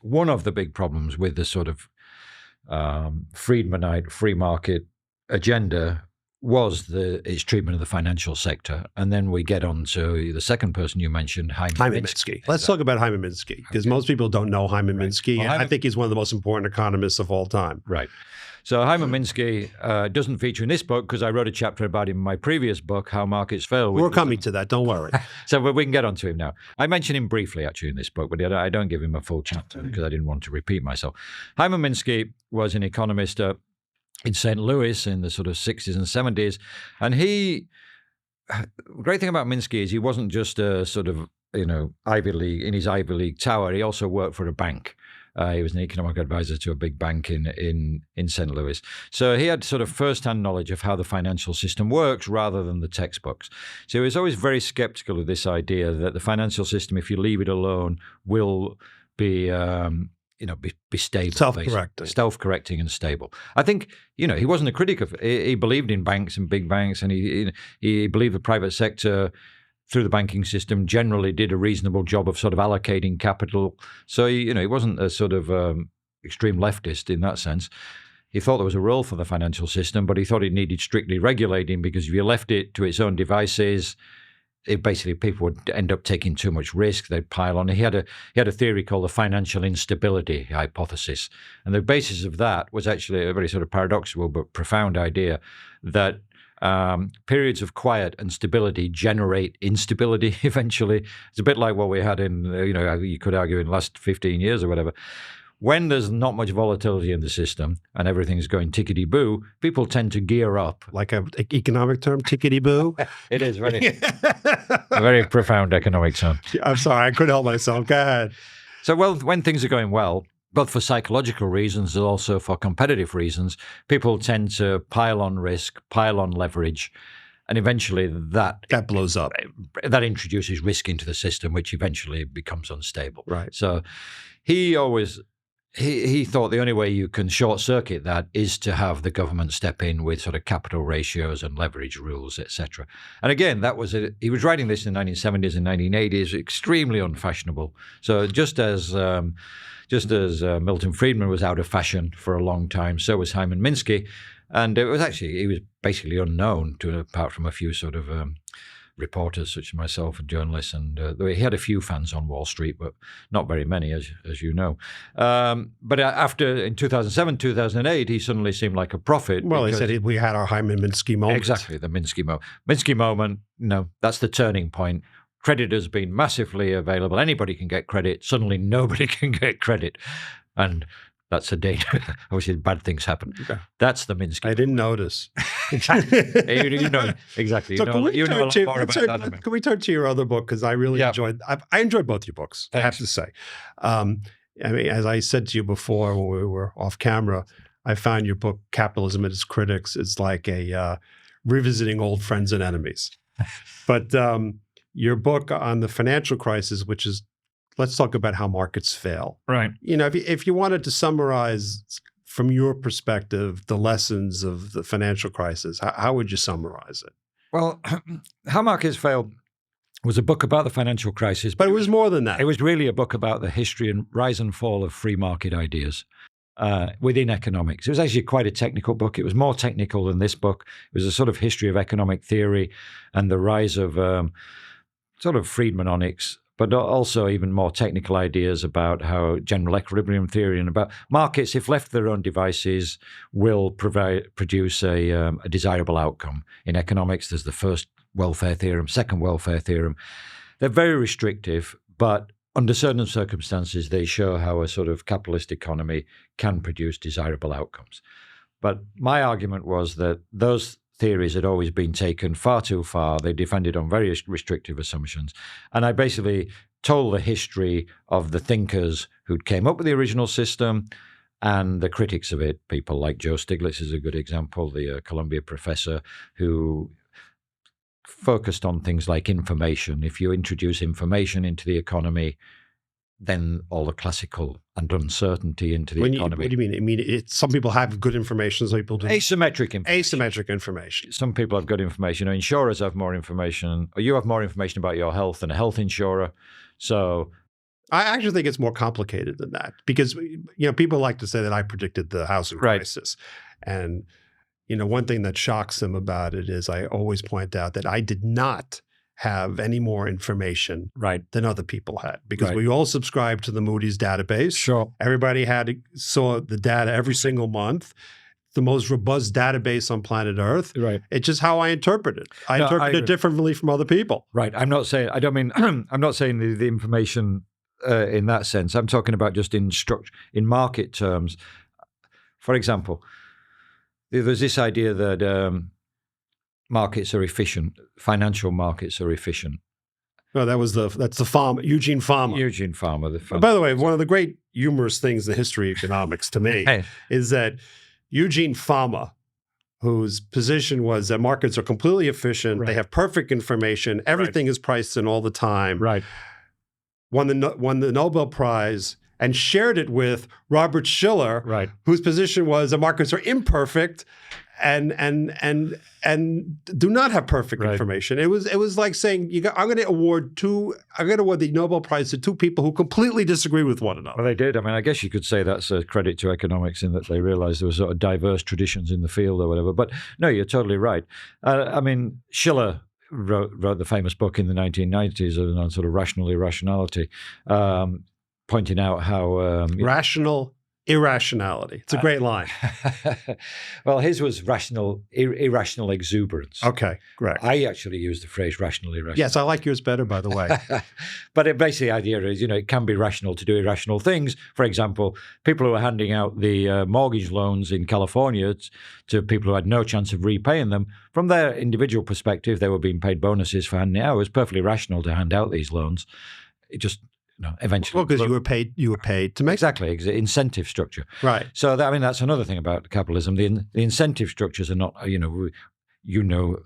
one of the big problems with the sort of Friedmanite free market agenda was its treatment of the financial sector. And then we get on to the second person you mentioned, Hyman Minsky.
Let's talk about Hyman Minsky, because most people don't know Hyman Minsky. Well, I think he's one of the most important economists of all time.
Right. So Hyman Minsky doesn't feature in this book because I wrote a chapter about him in my previous book, How Markets Fail.
We're coming to that, don't worry.
So we can get on to him now. I mention him briefly, actually, in this book, but I don't give him a full chapter because I didn't want to repeat myself. Hyman Minsky was an economist in St. Louis in the sort of 60s and 70s. And the great thing about Minsky is he wasn't just a sort of, Ivy League tower. He also worked for a bank. He was an economic advisor to a big bank in St. Louis. So he had sort of first-hand knowledge of how the financial system works rather than the textbooks. So he was always very skeptical of this idea that the financial system, if you leave it alone, will be be stable. Self-correcting and stable. I think, he wasn't a critic of it. He believed in banks and big banks, and he believed the private sector through the banking system generally did a reasonable job of sort of allocating capital. So, he wasn't a sort of extreme leftist in that sense. He thought there was a role for the financial system, but he thought it needed strictly regulating because if you left it to its own devices, basically people would end up taking too much risk. They'd pile on. He had a theory called the financial instability hypothesis, and the basis of that was actually a very sort of paradoxical but profound idea that periods of quiet and stability generate instability eventually. It's a bit like what we had in, you could argue in the last 15 years or whatever. When there's not much volatility in the system and everything's going tickety-boo, people tend to gear up.
Like an economic term, tickety-boo?
It is a very profound economic term.
I'm sorry, I couldn't help myself. Go ahead.
So, when things are going well, both for psychological reasons and also for competitive reasons, people tend to pile on risk, pile on leverage, and eventually that
blows up.
That introduces risk into the system, which eventually becomes unstable.
Right.
So he always he thought the only way you can short circuit that is to have the government step in with sort of capital ratios and leverage rules, etc. And again, he was writing this in the 1970s and 1980s, extremely unfashionable. So just as Milton Friedman was out of fashion for a long time, so was Hyman Minsky, and he was basically unknown apart from a few sort of reporters such as myself and journalists, and he had a few fans on Wall Street, but not very many, as you know. But after, in 2007, 2008, he suddenly seemed like a prophet.
Well, he said we had our Hyman Minsky moment.
Exactly, the Minsky moment. Minsky moment, that's the turning point. Credit has been massively available. Anybody can get credit. Suddenly nobody can get credit. And that's a danger. Obviously, bad things happen. Okay. That's the Minsky.
I didn't notice.
you know exactly.
So
you know a lot more about that.
Can we turn to your other book? Because I really enjoyed. I enjoyed both your books. Thanks. I have to say. I mean, as I said to you before when we were off camera, I found your book "Capitalism and Its Critics" is like a revisiting old friends and enemies. But your book on the financial crisis, which is, let's talk about how markets fail.
Right.
If you wanted to summarize from your perspective the lessons of the financial crisis, how would you summarize it?
Well, How Markets Fail was a book about the financial crisis.
But it was more than that.
It was really a book about the history and rise and fall of free market ideas within economics. It was actually quite a technical book. It was more technical than this book. It was a sort of history of economic theory and the rise of sort of Friedmanonics, but also even more technical ideas about how general equilibrium theory and about markets, if left to their own devices, will produce a desirable outcome. In economics, there's the first welfare theorem, second welfare theorem. They're very restrictive, but under certain circumstances, they show how a sort of capitalist economy can produce desirable outcomes. But my argument was that those theories had always been taken far too far. They defended on very restrictive assumptions. And I basically told the history of the thinkers who came up with the original system and the critics of it. People like Joe Stiglitz is a good example, the Columbia professor who focused on things like information. If you introduce information into the economy, then all the classical and uncertainty into the economy.
What do you mean? I mean, some people have good information, some people do.
Asymmetric information.
Asymmetric information.
Some people have good information. Insurers have more information, or you have more information about your health than a health insurer. So
I actually think it's more complicated than that because, people like to say that I predicted the housing crisis. And, one thing that shocks them about it is I always point out that I did not have any more information than other people had because we all subscribed to the Moody's database.
Sure.
Everybody saw the data every single month. The most robust database on planet Earth.
Right.
It's just how I interpret it. I interpret it differently from other people.
Right. I'm not saying the information in that sense. I'm talking about just in market terms. For example, there's this idea that markets are efficient. Financial markets are efficient.
No, that's the farmer, Eugene Fama.
Eugene Fama.
By the way, one of the great humorous things in the history of economics to me is that Eugene Fama, whose position was that markets are completely efficient, they have perfect information, everything is priced in all the time, won the Nobel Prize and shared it with Robert Shiller, whose position was that markets are imperfect and do not have perfect information. It was like saying I'm going to award the Nobel Prize to two people who completely disagree with one another.
Well, they did. I mean, I guess you could say that's a credit to economics in that they realized there were sort of diverse traditions in the field or whatever. But no, you're totally right. I mean, Schiller wrote the famous book in the 1990s on sort of rational irrationality, pointing out how
rational irrationality. It's a great line.
Well, his was irrational exuberance.
Okay, correct.
I actually use the phrase rational irrational.
Yes, I like yours better, by the way.
But basically the idea is, it can be rational to do irrational things. For example, people who are handing out the mortgage loans in California to people who had no chance of repaying them, from their individual perspective, they were being paid bonuses for handing out. It was perfectly rational to hand out these loans. It just eventually.
Well, because you were paid to make
exactly incentive structure,
right?
So that's another thing about capitalism. The incentive structures are not. You know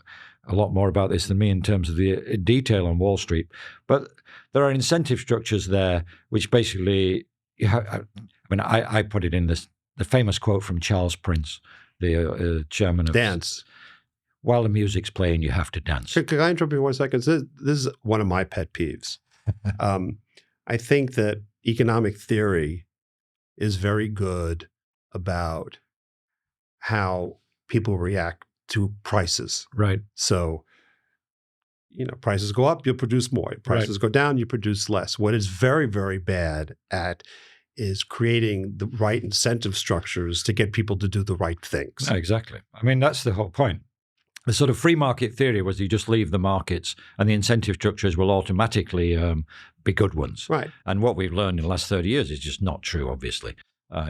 a lot more about this than me in terms of the detail on Wall Street, but there are incentive structures there which basically. I mean, I put it in the famous quote from Charles Prince, the chairman of
Dance.
While the music's playing, you have to dance.
Can I interrupt you 1 second? This is one of my pet peeves. I think that economic theory is very good about how people react to prices.
Right.
So, prices go up, you'll produce more. Prices go down, you produce less. What is very, very bad at is creating the right incentive structures to get people to do the right things.
Exactly. I mean, that's the whole point. The sort of free market theory was you just leave the markets and the incentive structures will automatically be good ones.
Right.
And what we've learned in the last 30 years is just not true, obviously.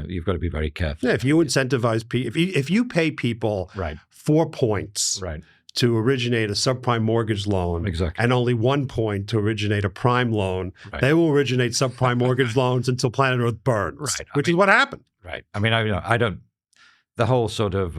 You've got to be very careful.
Yeah, if you incentivize people, if you pay people 4 points to originate a subprime mortgage loan and only 1 point to originate a prime loan, they will originate subprime mortgage loans until planet Earth burns, which is what happened.
Right. I mean, I don't. The whole sort of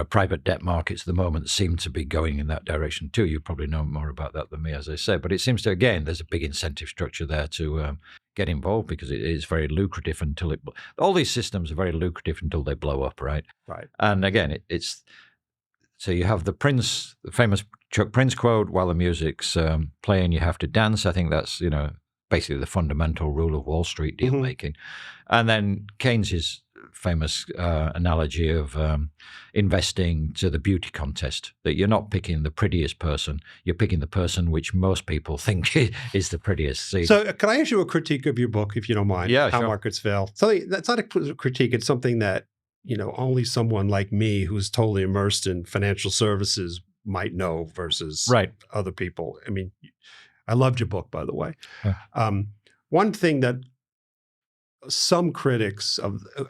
private debt markets at the moment seem to be going in that direction too. You probably know more about that than me, as I say. But it seems to, again, there's a big incentive structure there to get involved because it is very lucrative until all these systems are very lucrative until they blow up, right?
Right.
And again, so you have the famous Chuck Prince quote, while the music's playing, you have to dance. I think that's, basically the fundamental rule of Wall Street deal making. And then Keynes's famous analogy of investing to the beauty contest, that you're not picking the prettiest person, you're picking the person which most people think is the prettiest.
So can I ask you a critique of your book, if you don't mind?
Yeah,
How
sure.
Markets Fail. Something that's not a critique, it's something that, only someone like me who's totally immersed in financial services might know versus other people. I mean, I loved your book, by the way. One thing that some critics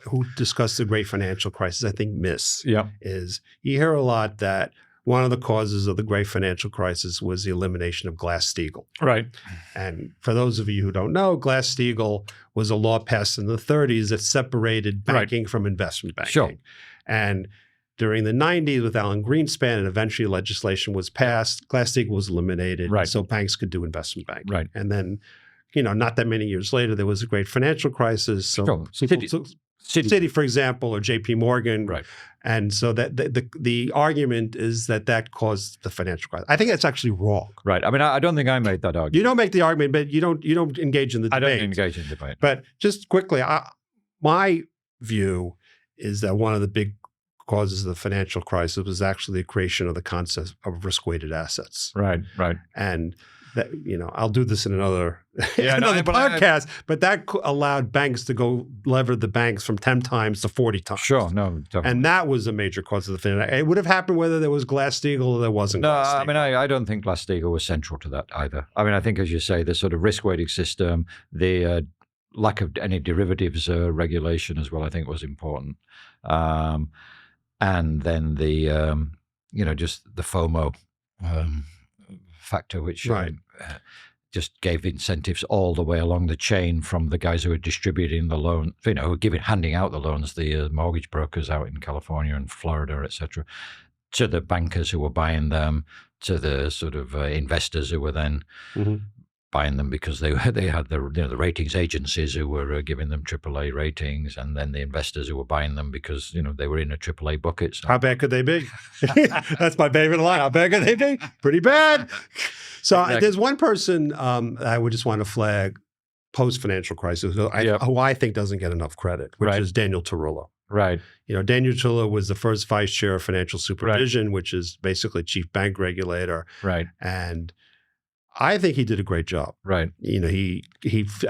who discuss the great financial crisis, I think, miss is you hear a lot that one of the causes of the great financial crisis was the elimination of Glass-Steagall.
Right.
And for those of you who don't know, Glass-Steagall was a law passed in the 30s that separated banking from investment banking.
Sure.
And during the 90s with Alan Greenspan, and eventually legislation was passed, Glass-Steagall was eliminated so banks could do investment banking.
Right.
And then, not that many years later, there was a great financial crisis. So Citi, for example, or JP Morgan.
Right.
And so that the argument is that caused the financial crisis. I think that's actually wrong.
Right. I mean, I don't think I made that argument.
You don't make the argument, but you don't engage in the debate.
I don't engage in debate.
But just quickly, my view is that one of the big causes of the financial crisis was actually the creation of the concept of risk-weighted assets.
Right.
And that, I'll do this in another
another
podcast, but that allowed banks to go lever the banks from 10 times to 40 times.
Sure, no, definitely.
And that was a major cause of the financial. It would have happened whether there was Glass-Steagall or there wasn't Glass-Steagall.
I mean, I don't think Glass-Steagall was central to that either. I mean, I think, as you say, the sort of risk-weighting system, the lack of any derivatives regulation as well, I think was important. And then the, just the FOMO factor, which just gave incentives all the way along the chain from the guys who were distributing the loan, who were handing out the loans, the mortgage brokers out in California and Florida, etc., to the bankers who were buying them, to the sort of investors who were then buying them because they had the ratings agencies who were giving them AAA ratings, and then the investors who were buying them because they were in a AAA bucket. So.
How bad could they be? That's my favorite line. How bad could they be? Pretty bad. So there's one person I would just want to flag post-financial crisis who I think doesn't get enough credit, which is Daniel Tarullo.
Right.
Daniel Tarullo was the first vice chair of financial supervision, which is basically chief bank regulator.
Right.
And I think he did a great job.
Right.
He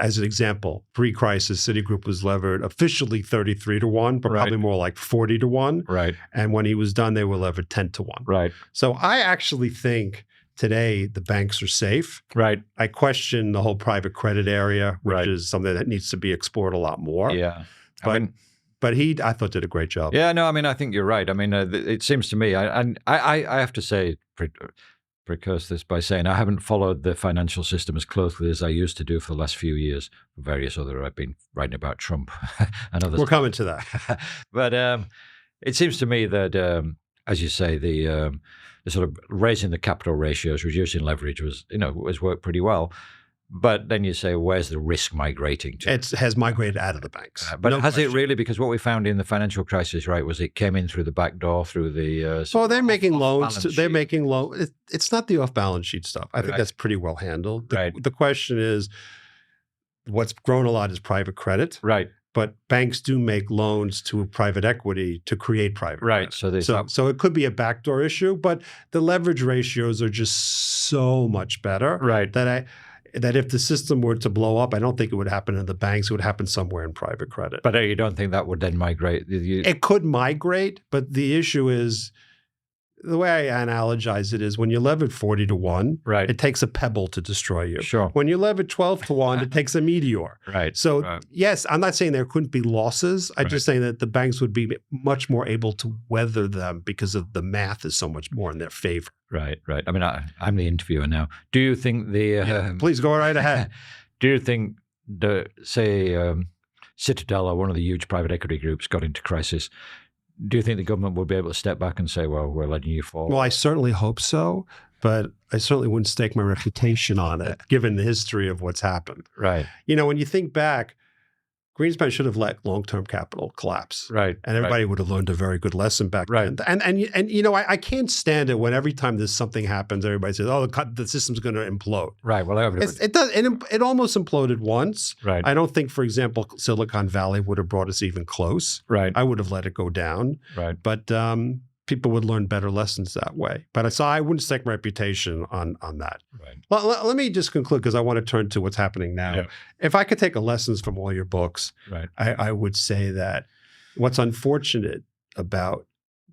as an example, pre-crisis, Citigroup was levered officially 33-1, but probably more like 40-1.
Right.
And when he was done, they were levered 10-1.
Right.
So I actually think today the banks are safe.
Right.
I question the whole private credit area, which is something that needs to be explored a lot more.
Yeah.
But he, I thought, did a great job.
Yeah, no, I mean, I think you're right. I mean, it seems to me, and I have to say, precurse this by saying I haven't followed the financial system as closely as I used to do for the last few years. Various other, I've been writing about Trump and others.
We're coming to that.
But it seems to me that, as you say, the sort of raising the capital ratios, reducing leverage was worked pretty well. But then you say, where's the risk migrating to?
It has migrated out of the banks.
But
No
has
question.
it really? Because what we found in the financial crisis, right, was it came in through the back door, through the...
Well, they're making loans.
off-balance
They're
sheet.
making loans. It's not the off-balance sheet stuff. I think
Right.
that's pretty well handled.
Right.
The question is, what's grown a lot is private credit.
Right,
But banks do make loans to private equity to create private
right.
credit.
So there's
So it could be a backdoor issue, but the leverage ratios are just so much better
right.
that if the system were to blow up, I don't think it would happen in the banks. It would happen somewhere in private credit.
But you don't think that would then migrate?
It could migrate, but the issue is, the way I analogize it is when you're levered 40 to 1,
Right.
it takes a pebble to destroy you.
Sure.
When you're levered 12 to 1, it takes a meteor.
Right.
So
Right.
yes, I'm not saying there couldn't be losses. I'm
Right.
just saying that the banks would be much more able to weather them because of the math is so much more in their favor.
Right. I mean, I'm the interviewer now. Do you think
Please go right ahead.
Do you think Citadel, or one of the huge private equity groups, got into crisis? Do you think the government would be able to step back and say, well, we're letting you fall?
Well, I certainly hope so, but I certainly wouldn't stake my reputation on it, given the history of what's happened.
Right.
When you think back, Greenspan should have let long-term capital collapse.
Right.
And everybody would have learned a very good lesson back
Right.
then. And I can't stand it when every time there's something happens, everybody says, "Oh, the system's going to implode."
Right. Well,
It does. It almost imploded once.
right.
I don't think, for example, Silicon Valley would have brought us even close.
Right.
I would have let it go down.
Right.
But people would learn better lessons that way. But so I wouldn't stake my reputation on that.
Right.
Let me just conclude, because I want to turn to what's happening now.
Yeah.
If I could take a lessons from all your books,
Right.
I would say that what's unfortunate about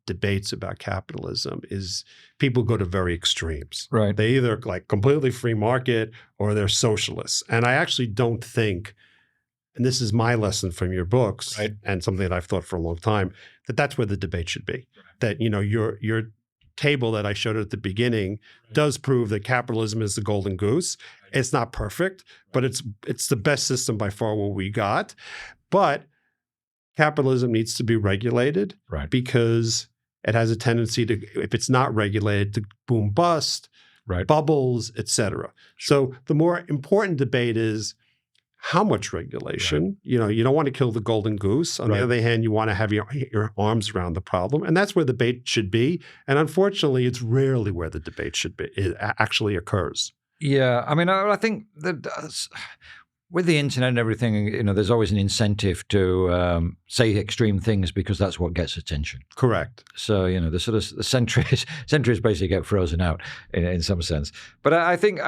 debates about capitalism is people go to very extremes.
Right.
They either like completely free market or they're socialists. And I actually don't think, and this is my lesson from your books,
Right.
and something that I've thought for a long time, that's where the debate should be. That, your table that I showed at the beginning does prove that capitalism is the golden goose. It's not perfect, but it's the best system by far what we got. But capitalism needs to be regulated,
Right.
because it has a tendency to, if it's not regulated, to boom bust,
Right.
bubbles, etc. So the more important debate is how much regulation. You don't want to kill the golden goose. On
Right.
the other hand, you want to have your arms around the problem. And that's where the debate should be. And unfortunately, it's rarely where the debate should be. It actually occurs.
Yeah. I mean, I think that with the internet and everything, there's always an incentive to say extreme things because that's what gets attention.
Correct.
So, the sort of the centuries basically get frozen out in some sense. But I think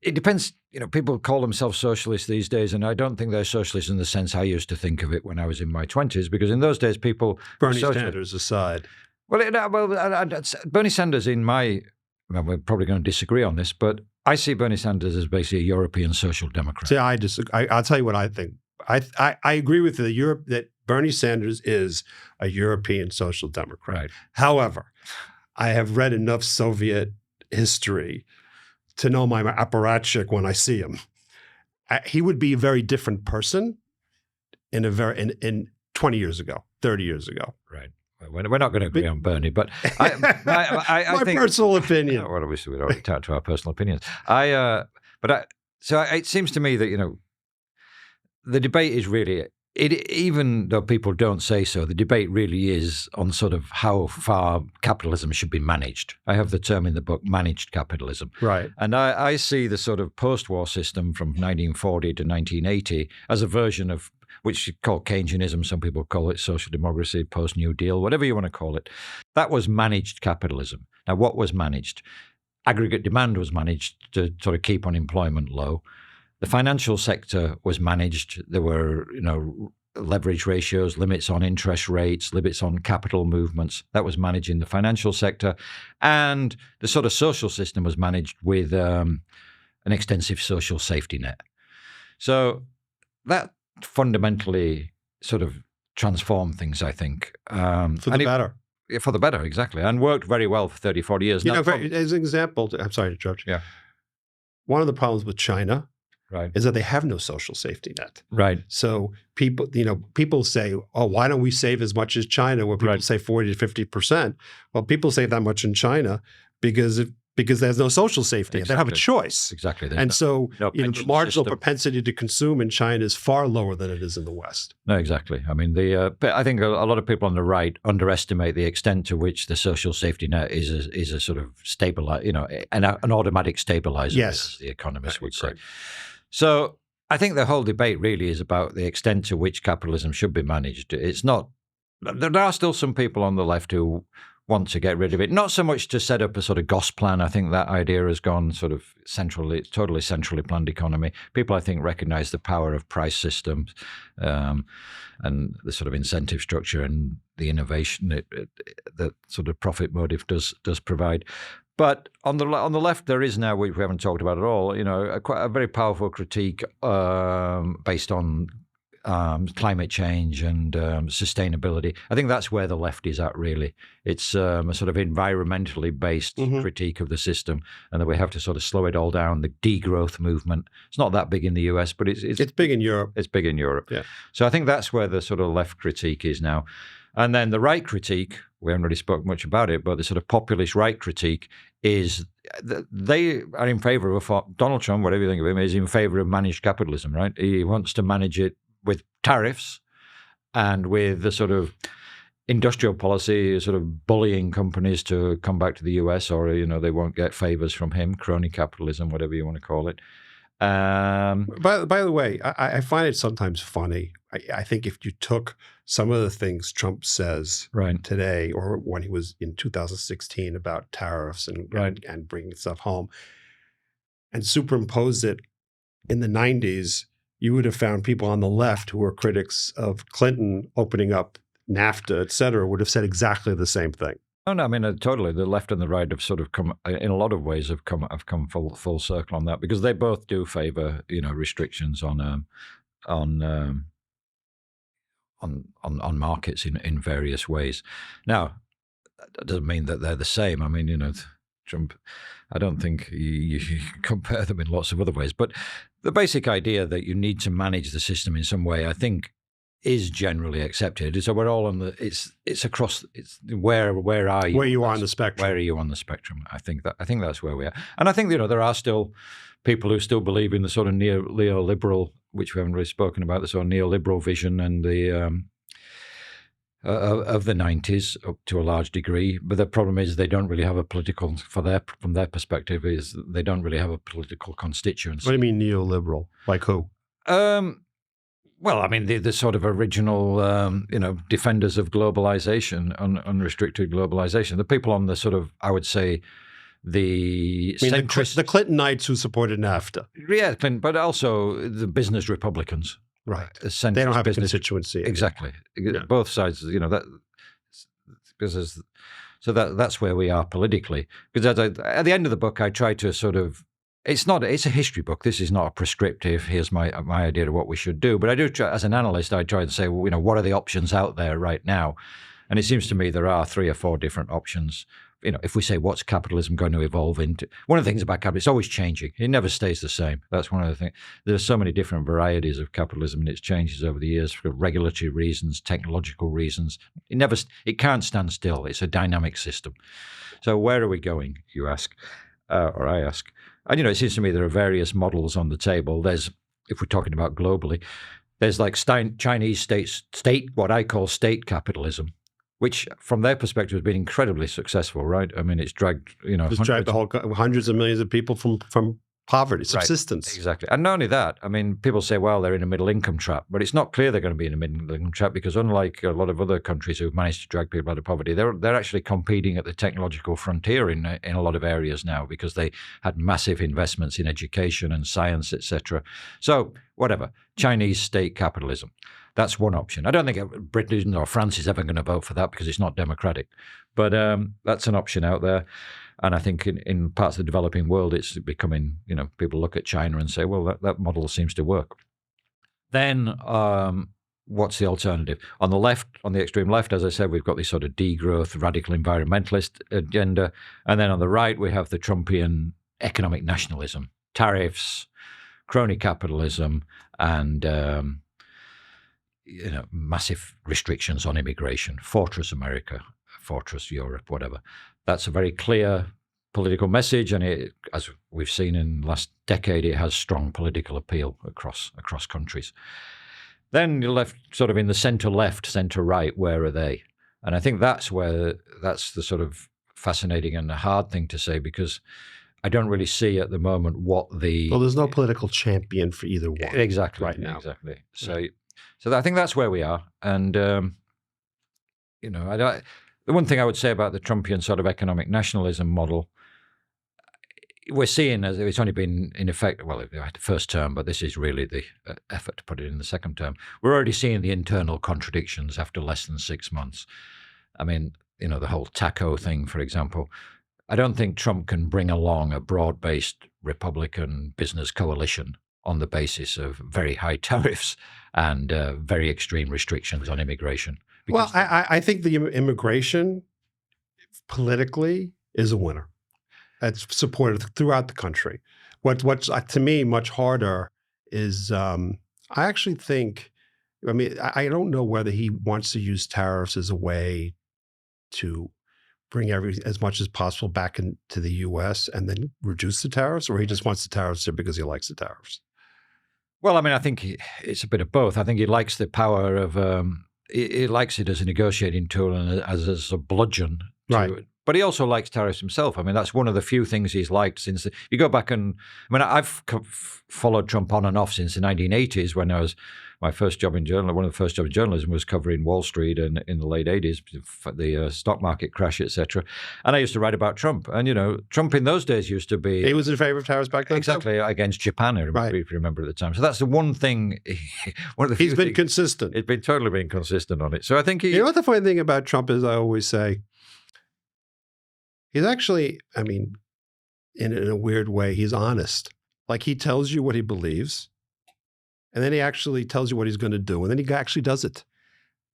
it depends. People call themselves socialists these days, and I don't think they're socialists in the sense I used to think of it when I was in my 20s, because in those days, people...
Bernie Sanders aside.
Bernie Sanders we're probably going to disagree on this, but I see Bernie Sanders as basically a European social democrat.
See, I disagree. I'll tell you what I think. I agree with that Bernie Sanders is a European social democrat.
Right.
However, I have read enough Soviet history to know my apparatchik when I see him. He would be a very different person in 20 years ago, 30 years ago.
Right. We're not going to agree on Bernie, but I
my
think,
personal opinion.
Well, obviously, we'd already talked to our personal opinions. So it seems to me that the debate is really even though people don't say so, the debate really is on sort of how far capitalism should be managed. I have the term in the book, managed capitalism.
Right.
And I see the sort of post-war system from 1940 to 1980 as a version of, which you call Keynesianism, some people call it social democracy, post-New Deal, whatever you want to call it. That was managed capitalism. Now, what was managed? Aggregate demand was managed to sort of keep unemployment low. The financial sector was managed. There were, leverage ratios, limits on interest rates, limits on capital movements. That was managing the financial sector. And the sort of social system was managed with an extensive social safety net. So that fundamentally sort of transformed things, I think.
For the better.
For the better, exactly. And worked very well for 30, 40 years.
As an example, I'm sorry to interrupt you.
Yeah.
One of the problems with China,
right,
is that they have no social safety net.
Right.
So people say, "Oh, why don't we save as much as China?" Where people say 40 to 50%. Well, people save that much in China because because there's no social safety. They don't have a choice.
Exactly.
And so
no
the
pension
marginal
system.
propensity to consume in China is far lower than it is in the West.
No, exactly. I mean, but I think a lot of people on the right underestimate the extent to which the social safety net is a sort of an automatic stabilizer,
Yes.
as the economists would say.
Right.
So I think the whole debate really is about the extent to which capitalism should be managed. It's not. There are still some people on the left who want to get rid of it, not so much to set up a sort of Gosplan. I think that idea has gone sort of totally centrally planned economy. People, I think, recognize the power of price systems and the sort of incentive structure and the innovation that sort of profit motive does provide. But on the left, there is now, which we haven't talked about at all, quite a very powerful critique based on climate change and sustainability. I think that's where the left is at, really. It's a sort of environmentally based critique of the system, and that we have to sort of slow it all down. The degrowth movement. It's not that big in the US, but it's
big in Europe.
It's big in Europe.
Yeah. So
I think that's where the sort of left critique is now. And then the right critique, we haven't really spoken much about it, but the sort of populist right critique is they are in favor of Donald Trump, whatever you think of him, is in favor of managed capitalism, right? He wants to manage it with tariffs and with the sort of industrial policy, sort of bullying companies to come back to the US, or they won't get favors from him, crony capitalism, whatever you want to call it.
By the way, I find it sometimes funny. I think if you took some of the things Trump says today, or when he was in 2016 about tariffs and bringing stuff home, and superimposed it in the 90s, you would have found people on the left who were critics of Clinton opening up NAFTA, et cetera, would have said exactly the same thing.
Oh, no, I mean, totally. The left and the right have sort of come, in a lot of ways, have come full circle on that, because they both do favor, restrictions on markets in various ways. Now, that doesn't mean that they're the same. I mean, Trump, I don't think you can compare them in lots of other ways. But the basic idea that you need to manage the system in some way, I think, is generally accepted. So we're all on the. It's across. It's where are you?
Where you are on the spectrum.
Where are you on the spectrum? I think that's where we are. And I think there are still people who still believe in the sort of neoliberal, which we haven't really spoken about, the sort of neoliberal vision and the of the 90s up to a large degree. But the problem is they don't really have a political, from their perspective, is they don't really have a political constituency.
What do you mean neoliberal? Like who?
Well, I mean, the sort of original, defenders of globalization, unrestricted globalization, the people on the sort of, I would say, the
Clintonites who supported NAFTA.
Yeah, Clinton, but also the business Republicans.
Right. They don't have a constituency.
Exactly.
Yeah.
Both sides, that's where we are politically. Because at the end of the book, I try to sort of, it's a history book. This is not a prescriptive, here's my idea of what we should do. But I do try, as an analyst, I try to say, well, what are the options out there right now? And it seems to me there are 3 or 4 different options. If we say what's capitalism going to evolve into, one of the things about capitalism, it's always changing. It never stays the same. That's one of the things. There's so many different varieties of capitalism, and it changes over the years for regulatory reasons, technological reasons. It can't stand still. It's a dynamic system. So where are we going, you ask, or I ask? And, it seems to me there are various models on the table. There's, if we're talking about globally, there's like Chinese state, what I call state capitalism, which from their perspective has been incredibly successful, right? I mean, it's dragged,
hundreds of millions of people from poverty, subsistence.
Right. Exactly. And not only that, I mean, people say, well, they're in a middle income trap, but it's not clear they're going to be in a middle income trap, because unlike a lot of other countries who've managed to drag people out of poverty, they're actually competing at the technological frontier in a lot of areas now, because they had massive investments in education and science, etc. So whatever, Chinese state capitalism. That's one option. I don't think Britain or France is ever going to vote for that, because it's not democratic. But that's an option out there. And I think in parts of the developing world, it's becoming, people look at China and say, well, that model seems to work. Then what's the alternative? On the left, on the extreme left, as I said, we've got this sort of degrowth, radical environmentalist agenda. And then on the right, we have the Trumpian economic nationalism, tariffs, crony capitalism, and massive restrictions on immigration, Fortress America, Fortress Europe, whatever. That's a very clear political message, and it, as we've seen in the last decade, it has strong political appeal across countries. Then you're left sort of in the centre-left, centre-right, where are they? And I think that's the sort of fascinating and hard thing to say, because I don't really see at the moment what the...
Well, there's no political champion for either one.
Exactly.
Right now.
Exactly. So I think that's where we are. And, the one thing I would say about the Trumpian sort of economic nationalism model, we're seeing, as it's only been in effect, well, the first term, but this is really the effort to put it in the second term. We're already seeing the internal contradictions after less than 6 months. I mean, the whole TACO thing, for example. I don't think Trump can bring along a broad-based Republican business coalition on the basis of very high tariffs and very extreme restrictions on immigration.
Well, I think the immigration politically is a winner. It's supported throughout the country. What's to me much harder is I actually think, I don't know whether he wants to use tariffs as a way to bring as much as possible back into the U.S. and then reduce the tariffs, or he just wants the tariffs there because he likes the tariffs.
Well, I think it's a bit of both. I think he likes the power of he likes it as a negotiating tool and as a bludgeon to it. But he also likes tariffs himself. That's one of the few things he's liked since you go back and I've followed Trump on and off since the 1980s when I was my first job in journalism. One of the first jobs in journalism was covering Wall Street and in the late 80s, the stock market crash, etc. And I used to write about Trump. And Trump in those days used to be
he was in favor of tariffs back then.
Exactly, against Japan. If you remember at the time. So that's the one thing. One of the few
he's been consistent.
He's been totally consistent on it. So I think
you know what the funny thing about Trump is? I always say. He's actually, in a weird way, he's honest. Like he tells you what he believes, and then he actually tells you what he's going to do, and then he actually does it.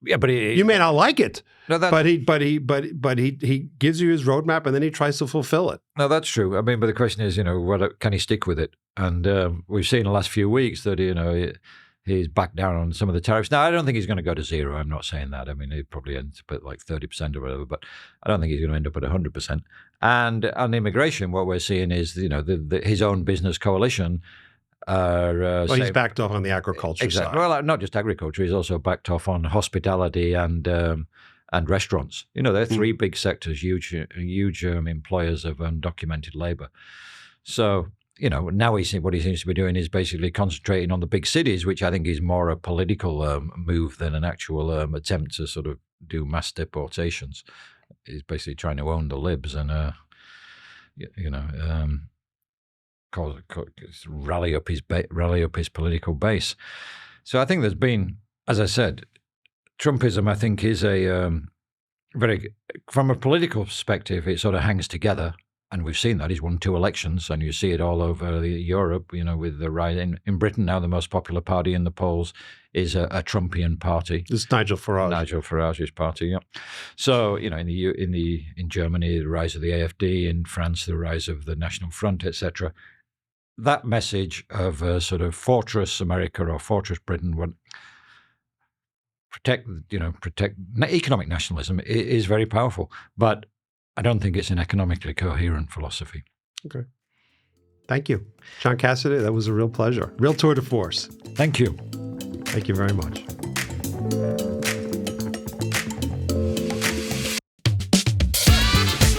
Yeah, but
you may not like it,
no,
but he gives you his roadmap, and then he tries to fulfill it.
No, that's true. But the question is, can he stick with it? And we've seen in the last few weeks that he's backed down on some of the tariffs. Now, I don't think he's going to go to zero. I'm not saying that. He'd probably end up at like 30% or whatever, but I don't think he's going to end up at 100%. And on immigration, what we're seeing is, his own business coalition are...
he's backed off on the agriculture side.
Well, not just agriculture. He's also backed off on hospitality and restaurants. They're three big sectors, huge employers of undocumented labor. So... now what he seems to be doing is basically concentrating on the big cities, which I think is more a political move than an actual attempt to sort of do mass deportations. He's basically trying to own the libs and, rally up his political base. So I think there's been, as I said, Trumpism, I think, is a from a political perspective, it sort of hangs together. And we've seen that. He's won 2 elections, and you see it all over Europe, with the rise. In Britain now, the most popular party in the polls is a Trumpian party.
It's Nigel Farage.
Nigel Farage's party, yeah. So, in Germany, the rise of the AfD, in France, the rise of the National Front, etc. That message of sort of fortress America or fortress Britain would protect economic nationalism is very powerful, but I don't think it's an economically coherent philosophy.
Okay. Thank you. John Cassidy, that was a real pleasure. Real tour de force.
Thank you.
Thank you very much.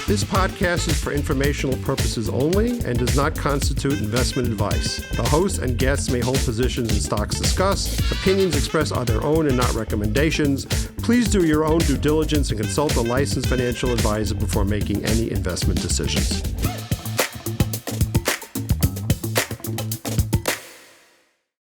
This podcast is for informational purposes only and does not constitute investment advice. The host and guests may hold positions in stocks discussed. Opinions expressed are their own and not recommendations. Please do your own due diligence and consult a licensed financial advisor before making any investment decisions.